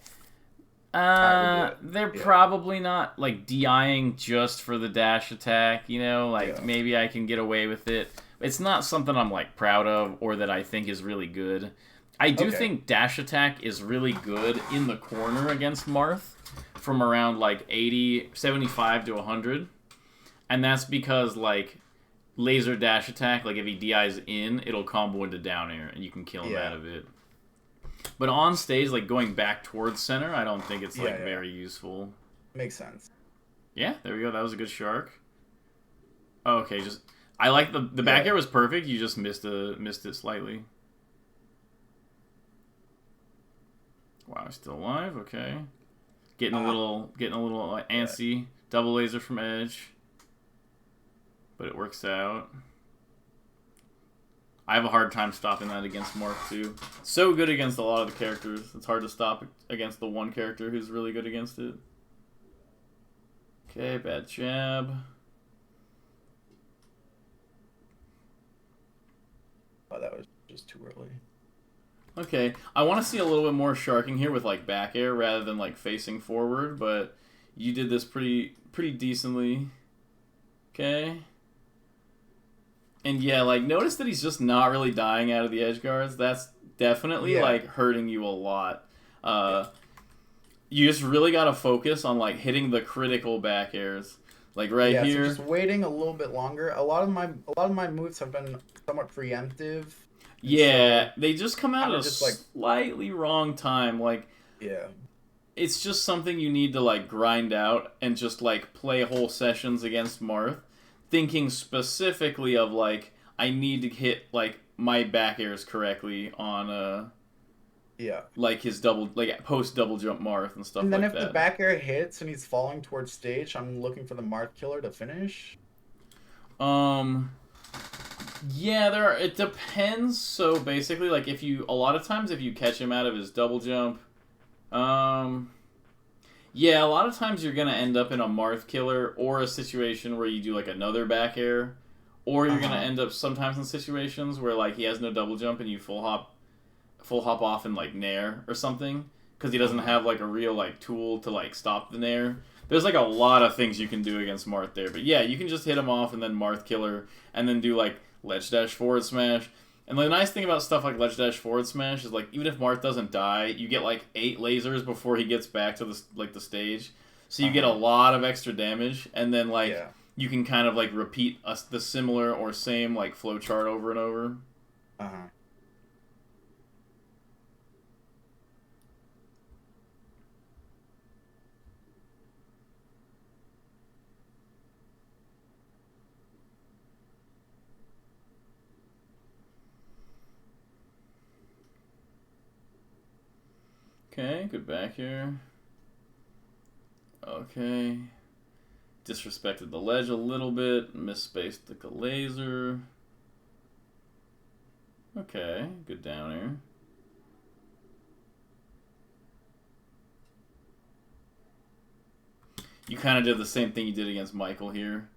[SPEAKER 2] I would do it.
[SPEAKER 1] they're
[SPEAKER 2] Yeah.
[SPEAKER 1] probably not like DIing just for the dash attack, you know, like
[SPEAKER 2] Yeah.
[SPEAKER 1] maybe I can get away with it. It's not something I'm like proud of or that I think is really good. I do
[SPEAKER 2] Okay.
[SPEAKER 1] think dash attack is really good in the corner against Marth from around like 80, 75 to 100. And that's because like laser dash attack, like if he DIs in, it'll combo into down air and you can kill him
[SPEAKER 2] Yeah.
[SPEAKER 1] out of it. But on stage, like going back towards center, I don't think it's like
[SPEAKER 2] Yeah.
[SPEAKER 1] very useful.
[SPEAKER 2] Makes sense.
[SPEAKER 1] Yeah, there we go. That was a good shark. Oh, okay, just I like the back air was perfect. You just missed it slightly. Wow, still alive. Okay, getting a little antsy. Double laser from edge, but it works out. I have a hard time stopping that against Marth too. So good against a lot of the characters. It's hard to stop against the one character who's really good against it. Okay, bad jab.
[SPEAKER 2] Oh, that was just too early.
[SPEAKER 1] Okay, I want to see a little bit more sharking here with like back air rather than like facing forward, but you did this pretty decently. Okay. And yeah, like notice that he's just not really dying out of the edge guards. That's definitely like hurting you a lot. You just really got to focus on like hitting the critical back airs. Like right here.
[SPEAKER 2] So just waiting a little bit longer. A lot of my moves have been somewhat preemptive.
[SPEAKER 1] Yeah, so they just come out at a
[SPEAKER 2] just, like,
[SPEAKER 1] slightly wrong time. Like,
[SPEAKER 2] yeah,
[SPEAKER 1] it's just something you need to like grind out and just like play whole sessions against Marth, thinking specifically of like I need to hit like my back airs correctly on like his post double jump Marth and stuff like that.
[SPEAKER 2] And then if the back air hits and he's falling towards stage, I'm looking for the Marth killer to finish.
[SPEAKER 1] Yeah, it depends. So basically, like a lot of times if you catch him out of his double jump, yeah, a lot of times you're gonna end up in a Marth killer or a situation where you do like another back air, or you're gonna end up sometimes in situations where like he has no double jump and you full hop off in like nair or something because he doesn't have like a real like tool to like stop the nair. There's like a lot of things you can do against Marth there, but yeah, you can just hit him off and then Marth killer and then do like ledge dash forward smash. And the nice thing about stuff like ledge dash forward smash is like even if Marth doesn't die, you get like 8 lasers before he gets back to the stage, so you get a lot of extra damage, and then like you can kind of like repeat the similar or same like flow chart over and over. Okay, good back here. Okay. Disrespected the ledge a little bit. Misspaced the laser. Okay, good down here. You kind of did the same thing you did against Michael here.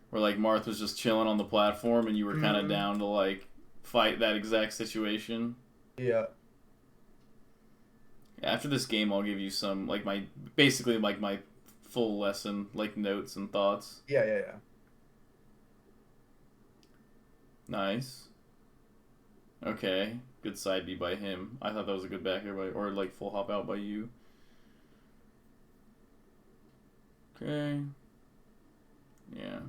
[SPEAKER 1] Where like Marth was just chilling on the platform and you were kind of down to like fight that exact situation.
[SPEAKER 2] Yeah.
[SPEAKER 1] After this game, I'll give you some like my full lesson, like notes and thoughts.
[SPEAKER 2] Yeah.
[SPEAKER 1] Nice. Okay, good side B by him. I thought that was a good back air by, or like full hop out by you. Okay. Yeah.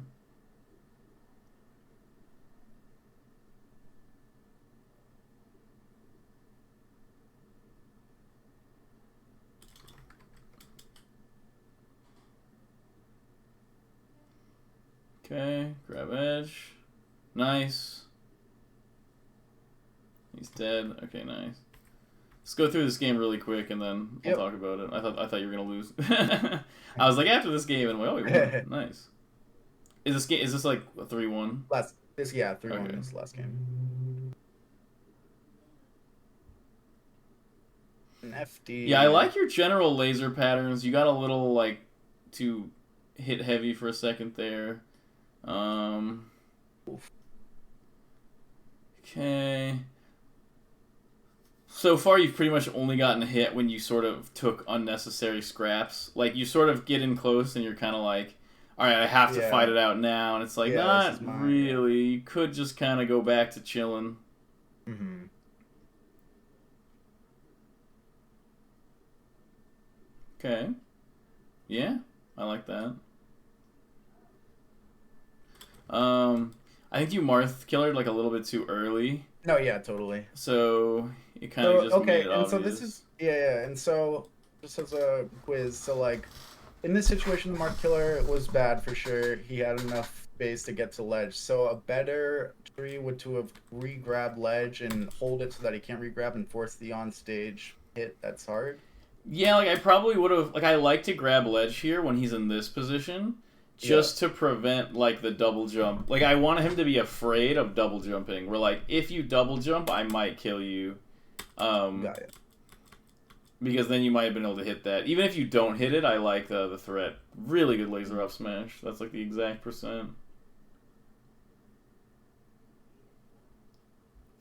[SPEAKER 1] Okay, grab edge. Nice. He's dead. Okay, nice. Let's go through this game really quick and then we'll talk about it. I thought you were gonna lose. I was like after this game and I'm like, oh, we won. Nice. Is this like a 3-1?
[SPEAKER 2] 3-1 is the last game. An FD.
[SPEAKER 1] Yeah, I like your general laser patterns. You got a little like to hit heavy for a second there. Okay. So far, you've pretty much only gotten hit when you sort of took unnecessary scraps. Like, you sort of get in close and you're kind of like, all right, I have to fight it out now. And it's like, not really. You could just kind of go back to chilling.
[SPEAKER 2] Mm-hmm.
[SPEAKER 1] Okay. Yeah, I like that. I think you Marth killered like a little bit too early.
[SPEAKER 2] No, yeah, totally.
[SPEAKER 1] So it kind of just made it
[SPEAKER 2] and
[SPEAKER 1] obvious.
[SPEAKER 2] so this is and so just as a quiz, so like in this situation, the Marth killer was bad for sure. He had enough space to get to ledge. So a better tree would to have re-grabbed ledge and hold it so that he can't re-grab and force the on-stage hit. That's hard.
[SPEAKER 1] Yeah, like I probably would have I like to grab ledge here when he's in this position. Just to prevent, like, the double jump. Like, I want him to be afraid of double jumping. Where, like, if you double jump, I might kill you.
[SPEAKER 2] Got it.
[SPEAKER 1] Because then you might have been able to hit that. Even if you don't hit it, I like the threat. Really good laser up smash. That's, like, the exact percent.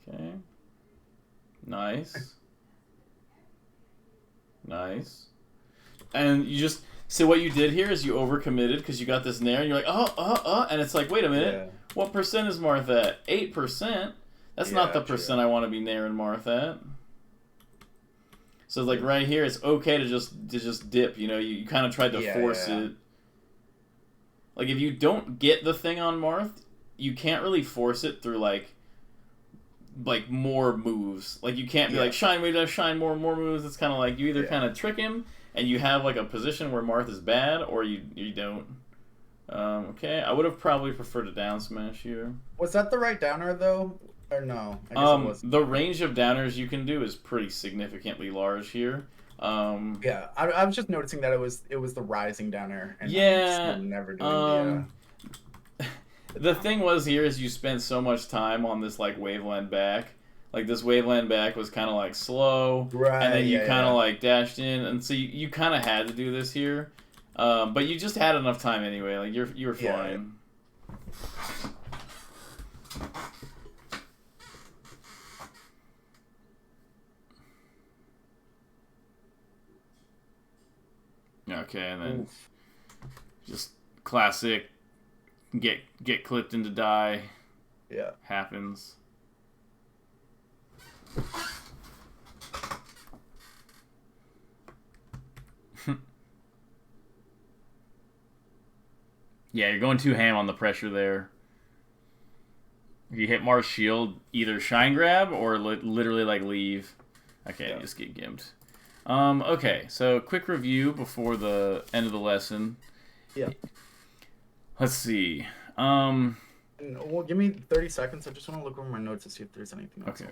[SPEAKER 1] Okay. Nice. Nice. And you just... So what you did here is you overcommitted because you got this nair and you're like, and it's like, wait a minute, what percent is Marth at? 8%? That's not the percent I want to be nairing Marth at. So like right here, it's okay to just dip. You know, you kind of tried to force it. Like if you don't get the thing on Marth, you can't really force it through like more moves. Like you can't be like shine, wait, shine more moves. It's kind of like you either kind of trick him. And you have, like, a position where Marth is bad, or you don't. Okay, I would have probably preferred a down smash here.
[SPEAKER 2] Was that the right downer, though? Or no? I guess it wasn't.
[SPEAKER 1] The range of downers you can do is pretty significantly large here.
[SPEAKER 2] Yeah, I was just noticing that it was the rising downer. And I'm never doing
[SPEAKER 1] the thing was here is you spent so much time on this, like, waveland back. Like, this waveland back was kind of, like, slow.
[SPEAKER 2] Right,
[SPEAKER 1] and then you kind of, like, dashed in. And so you kind of had to do this here. But you just had enough time anyway. Like, you were fine. Okay, and then just classic get clipped into die.
[SPEAKER 2] Yeah.
[SPEAKER 1] Happens. Yeah, you're going too ham on the pressure there. If you hit Marth's shield, either shine grab or literally like leave. Okay, just get gimped. Okay, so quick review before the end of the lesson.
[SPEAKER 2] Yeah.
[SPEAKER 1] Let's see.
[SPEAKER 2] Well, give me 30 seconds. I just want to look over my notes to see if there's anything else.
[SPEAKER 1] Okay.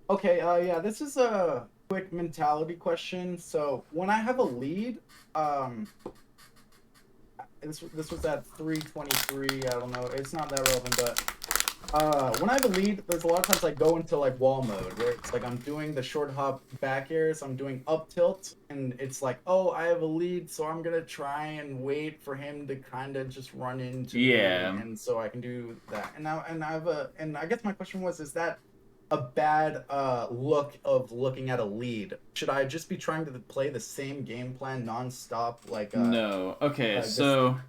[SPEAKER 2] Okay, yeah, this is a quick mentality question. So when I have a lead, this was at 3:23. I don't know. It's not that relevant, but When I have a lead, there's a lot of times I go into like wall mode where it's like I'm doing the short hop back airs, I'm doing up tilt, and it's like, oh, I have a lead, so I'm gonna try and wait for him to kind of just run into me,
[SPEAKER 1] Yeah.
[SPEAKER 2] and so I can do that. And I guess my question was, is that a bad look of looking at a lead? Should I just be trying to play the same game plan nonstop, like
[SPEAKER 1] No. Okay,
[SPEAKER 2] this?
[SPEAKER 1] so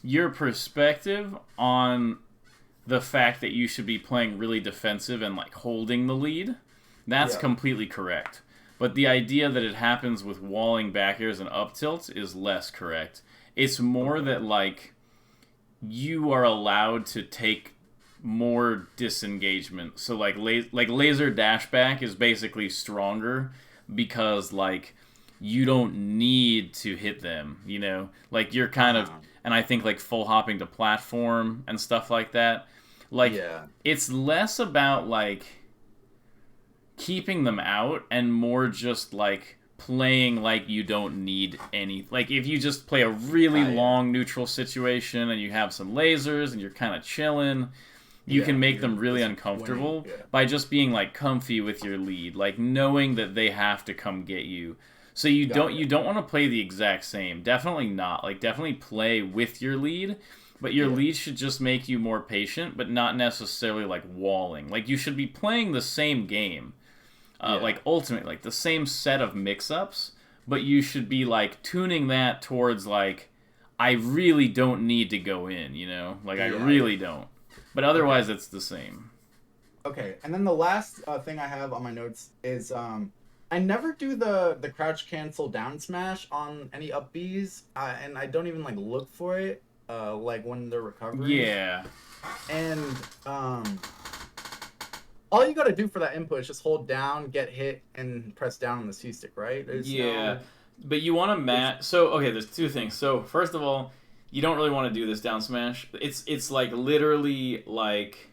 [SPEAKER 1] your perspective on the fact that you should be playing really defensive and like holding the lead, that's
[SPEAKER 2] Yeah.
[SPEAKER 1] completely correct. But the idea that it happens with walling back airs and up tilts is less correct. It's more
[SPEAKER 2] Okay.
[SPEAKER 1] that like you are allowed to take more disengagement. So like laser dashback is basically stronger because like you don't need to hit them, you know? Like you're kind of
[SPEAKER 2] Uh-huh.
[SPEAKER 1] and I think like full hopping to platform and stuff like that. Like
[SPEAKER 2] Yeah.
[SPEAKER 1] it's less about like keeping them out and more just like playing like you don't need any, like if you just play a really
[SPEAKER 2] Yeah.
[SPEAKER 1] long neutral situation and you have some lasers and you're kind of chilling, you
[SPEAKER 2] Yeah.
[SPEAKER 1] can make
[SPEAKER 2] You're
[SPEAKER 1] them really
[SPEAKER 2] just winning.
[SPEAKER 1] uncomfortable
[SPEAKER 2] Yeah.
[SPEAKER 1] by just being like comfy with your lead, like knowing that they have to come get you. So you
[SPEAKER 2] Got
[SPEAKER 1] don't
[SPEAKER 2] it.
[SPEAKER 1] you don't want to play the exact same, definitely not, like definitely play with your lead, but your
[SPEAKER 2] Yeah.
[SPEAKER 1] lead should just make you more patient but not necessarily like walling. Like you should be playing the same game,
[SPEAKER 2] Yeah.
[SPEAKER 1] like ultimately like the same set of mix-ups, but you should be like tuning that towards like I really don't need to go in, you know, like I
[SPEAKER 2] Yeah. Yeah.
[SPEAKER 1] really don't, but
[SPEAKER 2] Okay.
[SPEAKER 1] otherwise it's the same.
[SPEAKER 2] Okay. And then the last thing I have on my notes is I never do the crouch cancel down smash on any up Bs, and I don't even like look for it like when they're recovering.
[SPEAKER 1] Yeah,
[SPEAKER 2] And all you gotta do for that input is just hold down, get hit, and press down on the C stick, right? There's
[SPEAKER 1] yeah,
[SPEAKER 2] no.
[SPEAKER 1] but you want to
[SPEAKER 2] It's
[SPEAKER 1] match. So okay, there's two things. So first of all, you don't really want to do this down smash. It's like literally like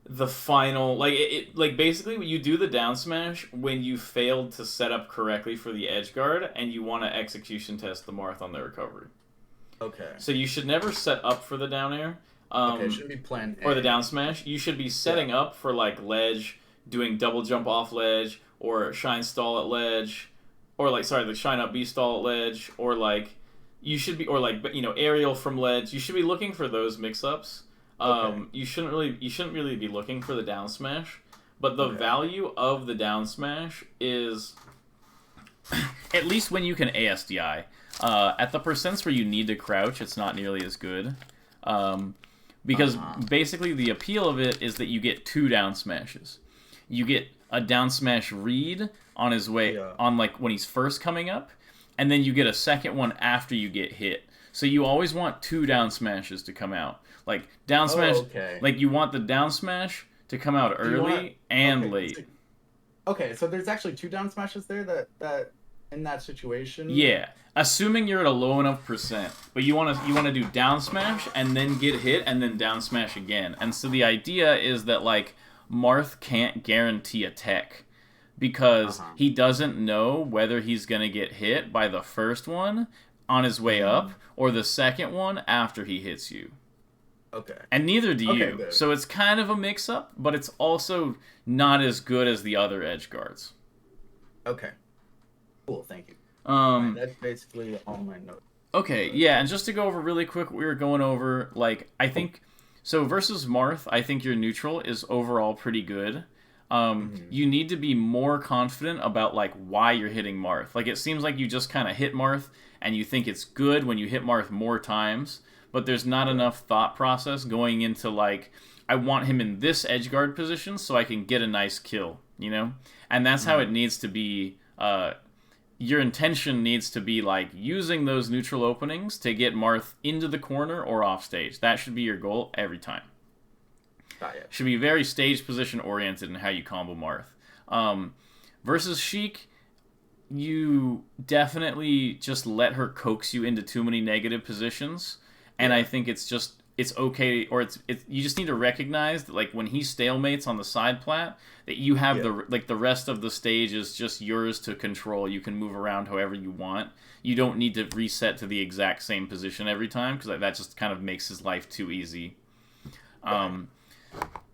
[SPEAKER 1] the final, like like basically you do the down smash when you failed to set up correctly for the edge guard and you want to execution test the Marth on the recovery.
[SPEAKER 2] okay.
[SPEAKER 1] So you should never set up for the down air,
[SPEAKER 2] Okay, shouldn't be plan
[SPEAKER 1] or the
[SPEAKER 2] A.
[SPEAKER 1] down smash. You should be
[SPEAKER 2] Yeah.
[SPEAKER 1] setting up for like ledge, doing double jump off ledge, or shine stall at ledge, or like sorry, the shine up B stall at ledge, or like you should be, or like aerial from ledge. You should be looking for those mix ups.
[SPEAKER 2] Okay.
[SPEAKER 1] You shouldn't really be looking for the down smash, but the
[SPEAKER 2] Okay.
[SPEAKER 1] value of the down smash is at least when you can ASDI. At the percents where you need to crouch, it's not nearly as good. Um, because
[SPEAKER 2] Uh-huh.
[SPEAKER 1] basically the appeal of it is that you get two down smashes. You get a down smash read on his way,
[SPEAKER 2] Yeah.
[SPEAKER 1] on like when he's first coming up, and then you get a second one after you get hit. So you always want two down smashes to come out. Like down smash,
[SPEAKER 2] Oh, okay.
[SPEAKER 1] like you want the down smash to come out
[SPEAKER 2] Do you want?
[SPEAKER 1] early and
[SPEAKER 2] Okay.
[SPEAKER 1] late.
[SPEAKER 2] Okay. So there's actually two down smashes there that in that situation.
[SPEAKER 1] Yeah, assuming you're at a low enough percent, but you want to do down smash and then get hit and then down smash again. And so the idea is that like Marth can't guarantee a tech because
[SPEAKER 2] Uh-huh.
[SPEAKER 1] he doesn't know whether he's gonna get hit by the first one on his way up
[SPEAKER 2] Mm.
[SPEAKER 1] or the second one after he hits you.
[SPEAKER 2] Okay.
[SPEAKER 1] And neither do
[SPEAKER 2] Okay.
[SPEAKER 1] you.
[SPEAKER 2] Good.
[SPEAKER 1] So it's kind of a mix up, but it's also not as good as the other edge guards.
[SPEAKER 2] Okay. Cool. Thank you. All right.
[SPEAKER 1] Um
[SPEAKER 2] That's basically all my notes.
[SPEAKER 1] Okay, yeah, and just to go over really quick what we were going over, like, I think, so versus Marth, I think your neutral is overall pretty good.
[SPEAKER 2] Mm-hmm.
[SPEAKER 1] You need to be more confident about, like, why you're hitting Marth. Like, it seems like you just kind of hit Marth, and you think it's good when you hit Marth more times, but there's not
[SPEAKER 2] Yeah.
[SPEAKER 1] enough thought process going into, like, I want him in this edgeguard position so I can get a nice kill, you know? And that's how it
[SPEAKER 2] Mm-hmm.
[SPEAKER 1] needs to be, your intention needs to be like using those neutral openings to get Marth into the corner or off stage. That should be your goal every time.
[SPEAKER 2] Got it.
[SPEAKER 1] Should be very stage position oriented in how you combo Marth. Versus Sheik, you definitely just let her coax you into too many negative positions, and I think it's okay, or it's you just need to recognize that like when he stalemates on the side plat, that you have
[SPEAKER 2] Yeah.
[SPEAKER 1] the rest of the stage is just yours to control. You can move around however you want. You don't need to reset to the exact same position every time because that just kind of makes his life too easy.
[SPEAKER 2] Right.
[SPEAKER 1] Um,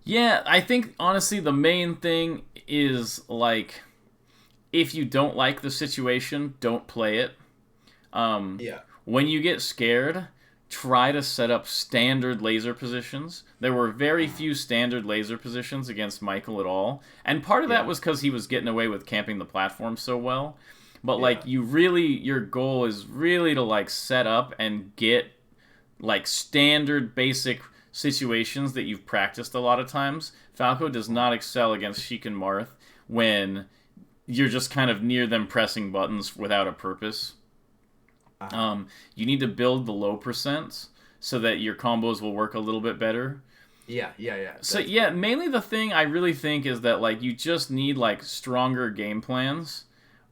[SPEAKER 1] Yeah, I think honestly the main thing is like if you don't like the situation, don't play it. Um,
[SPEAKER 2] Yeah.
[SPEAKER 1] when you get scared, try to set up standard laser positions. There were very
[SPEAKER 2] Uh,
[SPEAKER 1] few standard laser positions against Michael at all, and part of that
[SPEAKER 2] yeah.
[SPEAKER 1] was because he was getting away with camping the platform so well. But like
[SPEAKER 2] Yeah.
[SPEAKER 1] you really, your goal is really to like set up and get like standard basic situations that you've practiced a lot of times. Falco does
[SPEAKER 2] Uh,
[SPEAKER 1] not excel against Sheik and Marth when you're just kind of near them pressing buttons without a purpose.
[SPEAKER 2] uh,
[SPEAKER 1] You need to build the low percents so that your combos will work a little bit better.
[SPEAKER 2] yeah. Yeah. Yeah.
[SPEAKER 1] So
[SPEAKER 2] That's
[SPEAKER 1] yeah,
[SPEAKER 2] good.
[SPEAKER 1] mainly the thing I really think is that like you just need like stronger game plans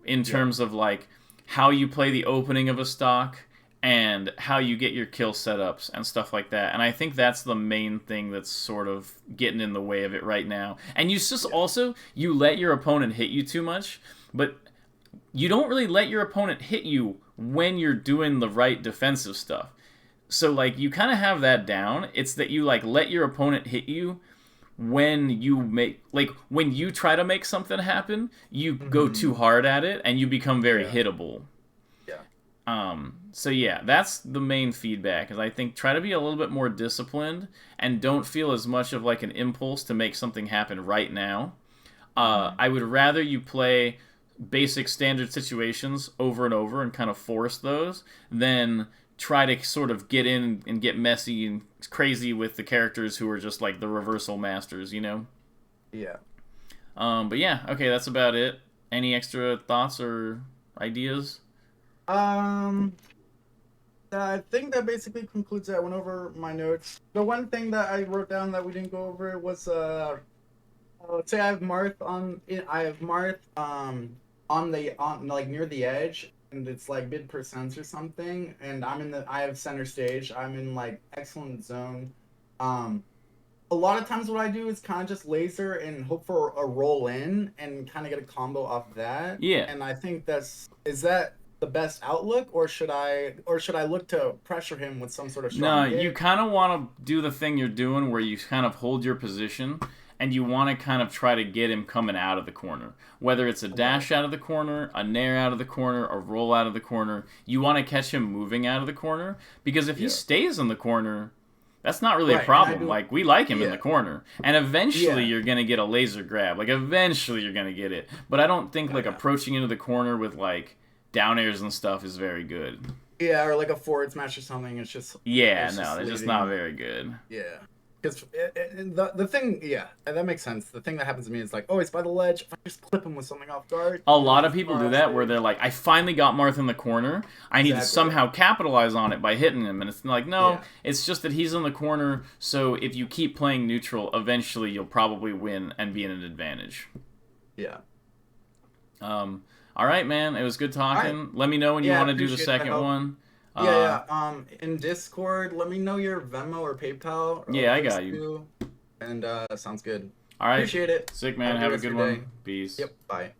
[SPEAKER 1] in
[SPEAKER 2] Yep.
[SPEAKER 1] terms of like how you play the opening of a stock and how you get your kill setups and stuff like that. And I think that's the main thing that's sort of getting in the way of it right now. And you just
[SPEAKER 2] Yeah.
[SPEAKER 1] also you let your opponent hit you too much, but you don't really let your opponent hit you when you're doing the right defensive stuff. So like you kind of have that down. It's that you like let your opponent hit you when you make like when you try to make something happen, you go
[SPEAKER 2] Hmm.
[SPEAKER 1] too hard at it and you become very
[SPEAKER 2] Yeah.
[SPEAKER 1] hittable.
[SPEAKER 2] Yeah.
[SPEAKER 1] So yeah, that's the main feedback is I think try to be a little bit more disciplined and don't feel as much of like an impulse to make something happen right now.
[SPEAKER 2] Hmm.
[SPEAKER 1] I would rather you play basic standard situations over and over and kind of force those than try to sort of get in and get messy and crazy with the characters who are just like the reversal masters, you know?
[SPEAKER 2] Yeah.
[SPEAKER 1] But yeah, okay, that's about it. Any extra thoughts or ideas?
[SPEAKER 2] Um. I think that basically concludes it. I went over my notes. The one thing that I wrote down that we didn't go over was say I have Marth on. I have Marth on the on like near the edge, and it's like mid percents or something. And I'm in the. I have center stage. I'm in like excellent zone. Um, a lot of times what I do is kind of just laser and hope for a roll in and kind of get a combo off that.
[SPEAKER 1] Yeah.
[SPEAKER 2] And I think that's is that the best outlook, or should I look to pressure him with some sort of
[SPEAKER 1] No,
[SPEAKER 2] strong
[SPEAKER 1] you
[SPEAKER 2] hit?
[SPEAKER 1] kind of want to do the thing you're doing where you kind of hold your position and you want to kind of try to get him coming out of the corner. Whether it's a
[SPEAKER 2] Okay.
[SPEAKER 1] dash out of the corner, a nair out of the corner, a roll out of the corner, you want to catch him moving out of the corner because if he
[SPEAKER 2] Yeah.
[SPEAKER 1] stays in the corner, that's not really a
[SPEAKER 2] Right. And I
[SPEAKER 1] problem.
[SPEAKER 2] do.
[SPEAKER 1] Like we like him in the
[SPEAKER 2] Yeah.
[SPEAKER 1] corner, and eventually
[SPEAKER 2] Yeah.
[SPEAKER 1] you're gonna get a laser grab. Like eventually you're gonna get it. But I don't think
[SPEAKER 2] Yeah.
[SPEAKER 1] like
[SPEAKER 2] Yeah.
[SPEAKER 1] approaching into the corner with like down airs and stuff is very good.
[SPEAKER 2] Yeah. Or like a forward smash or something.
[SPEAKER 1] Yeah,
[SPEAKER 2] It's
[SPEAKER 1] no,
[SPEAKER 2] just
[SPEAKER 1] they're just not
[SPEAKER 2] leading.
[SPEAKER 1] very good.
[SPEAKER 2] Yeah. Because the thing, yeah, that makes sense. The thing that happens to me is like, oh, he's by the ledge. If I just clip him with something off guard,
[SPEAKER 1] A
[SPEAKER 2] and then
[SPEAKER 1] lot of
[SPEAKER 2] he's
[SPEAKER 1] people
[SPEAKER 2] far
[SPEAKER 1] do
[SPEAKER 2] off
[SPEAKER 1] that where
[SPEAKER 2] stage.
[SPEAKER 1] they're like, I finally got Marth in the corner. I need to
[SPEAKER 2] Exactly. Yeah.
[SPEAKER 1] somehow capitalize on it by hitting him. And it's like, no,
[SPEAKER 2] Yeah.
[SPEAKER 1] it's just that he's in the corner. So if you keep playing neutral, eventually you'll probably win and be in an advantage.
[SPEAKER 2] Yeah.
[SPEAKER 1] All right, man. It was good
[SPEAKER 2] All right.
[SPEAKER 1] talking. Let me know when you
[SPEAKER 2] Yeah, I
[SPEAKER 1] want to do the
[SPEAKER 2] appreciate the
[SPEAKER 1] second
[SPEAKER 2] help.
[SPEAKER 1] one.
[SPEAKER 2] Yeah,
[SPEAKER 1] Uh,
[SPEAKER 2] yeah. In Discord, let me know your Venmo or PayPal or
[SPEAKER 1] yeah, I
[SPEAKER 2] place
[SPEAKER 1] got you.
[SPEAKER 2] to. And sounds good.
[SPEAKER 1] All right.
[SPEAKER 2] Appreciate it.
[SPEAKER 1] Sick,
[SPEAKER 2] Have
[SPEAKER 1] man.
[SPEAKER 2] a good
[SPEAKER 1] Have a
[SPEAKER 2] rest
[SPEAKER 1] good
[SPEAKER 2] of your
[SPEAKER 1] one.
[SPEAKER 2] day.
[SPEAKER 1] Peace.
[SPEAKER 2] Yep. Bye.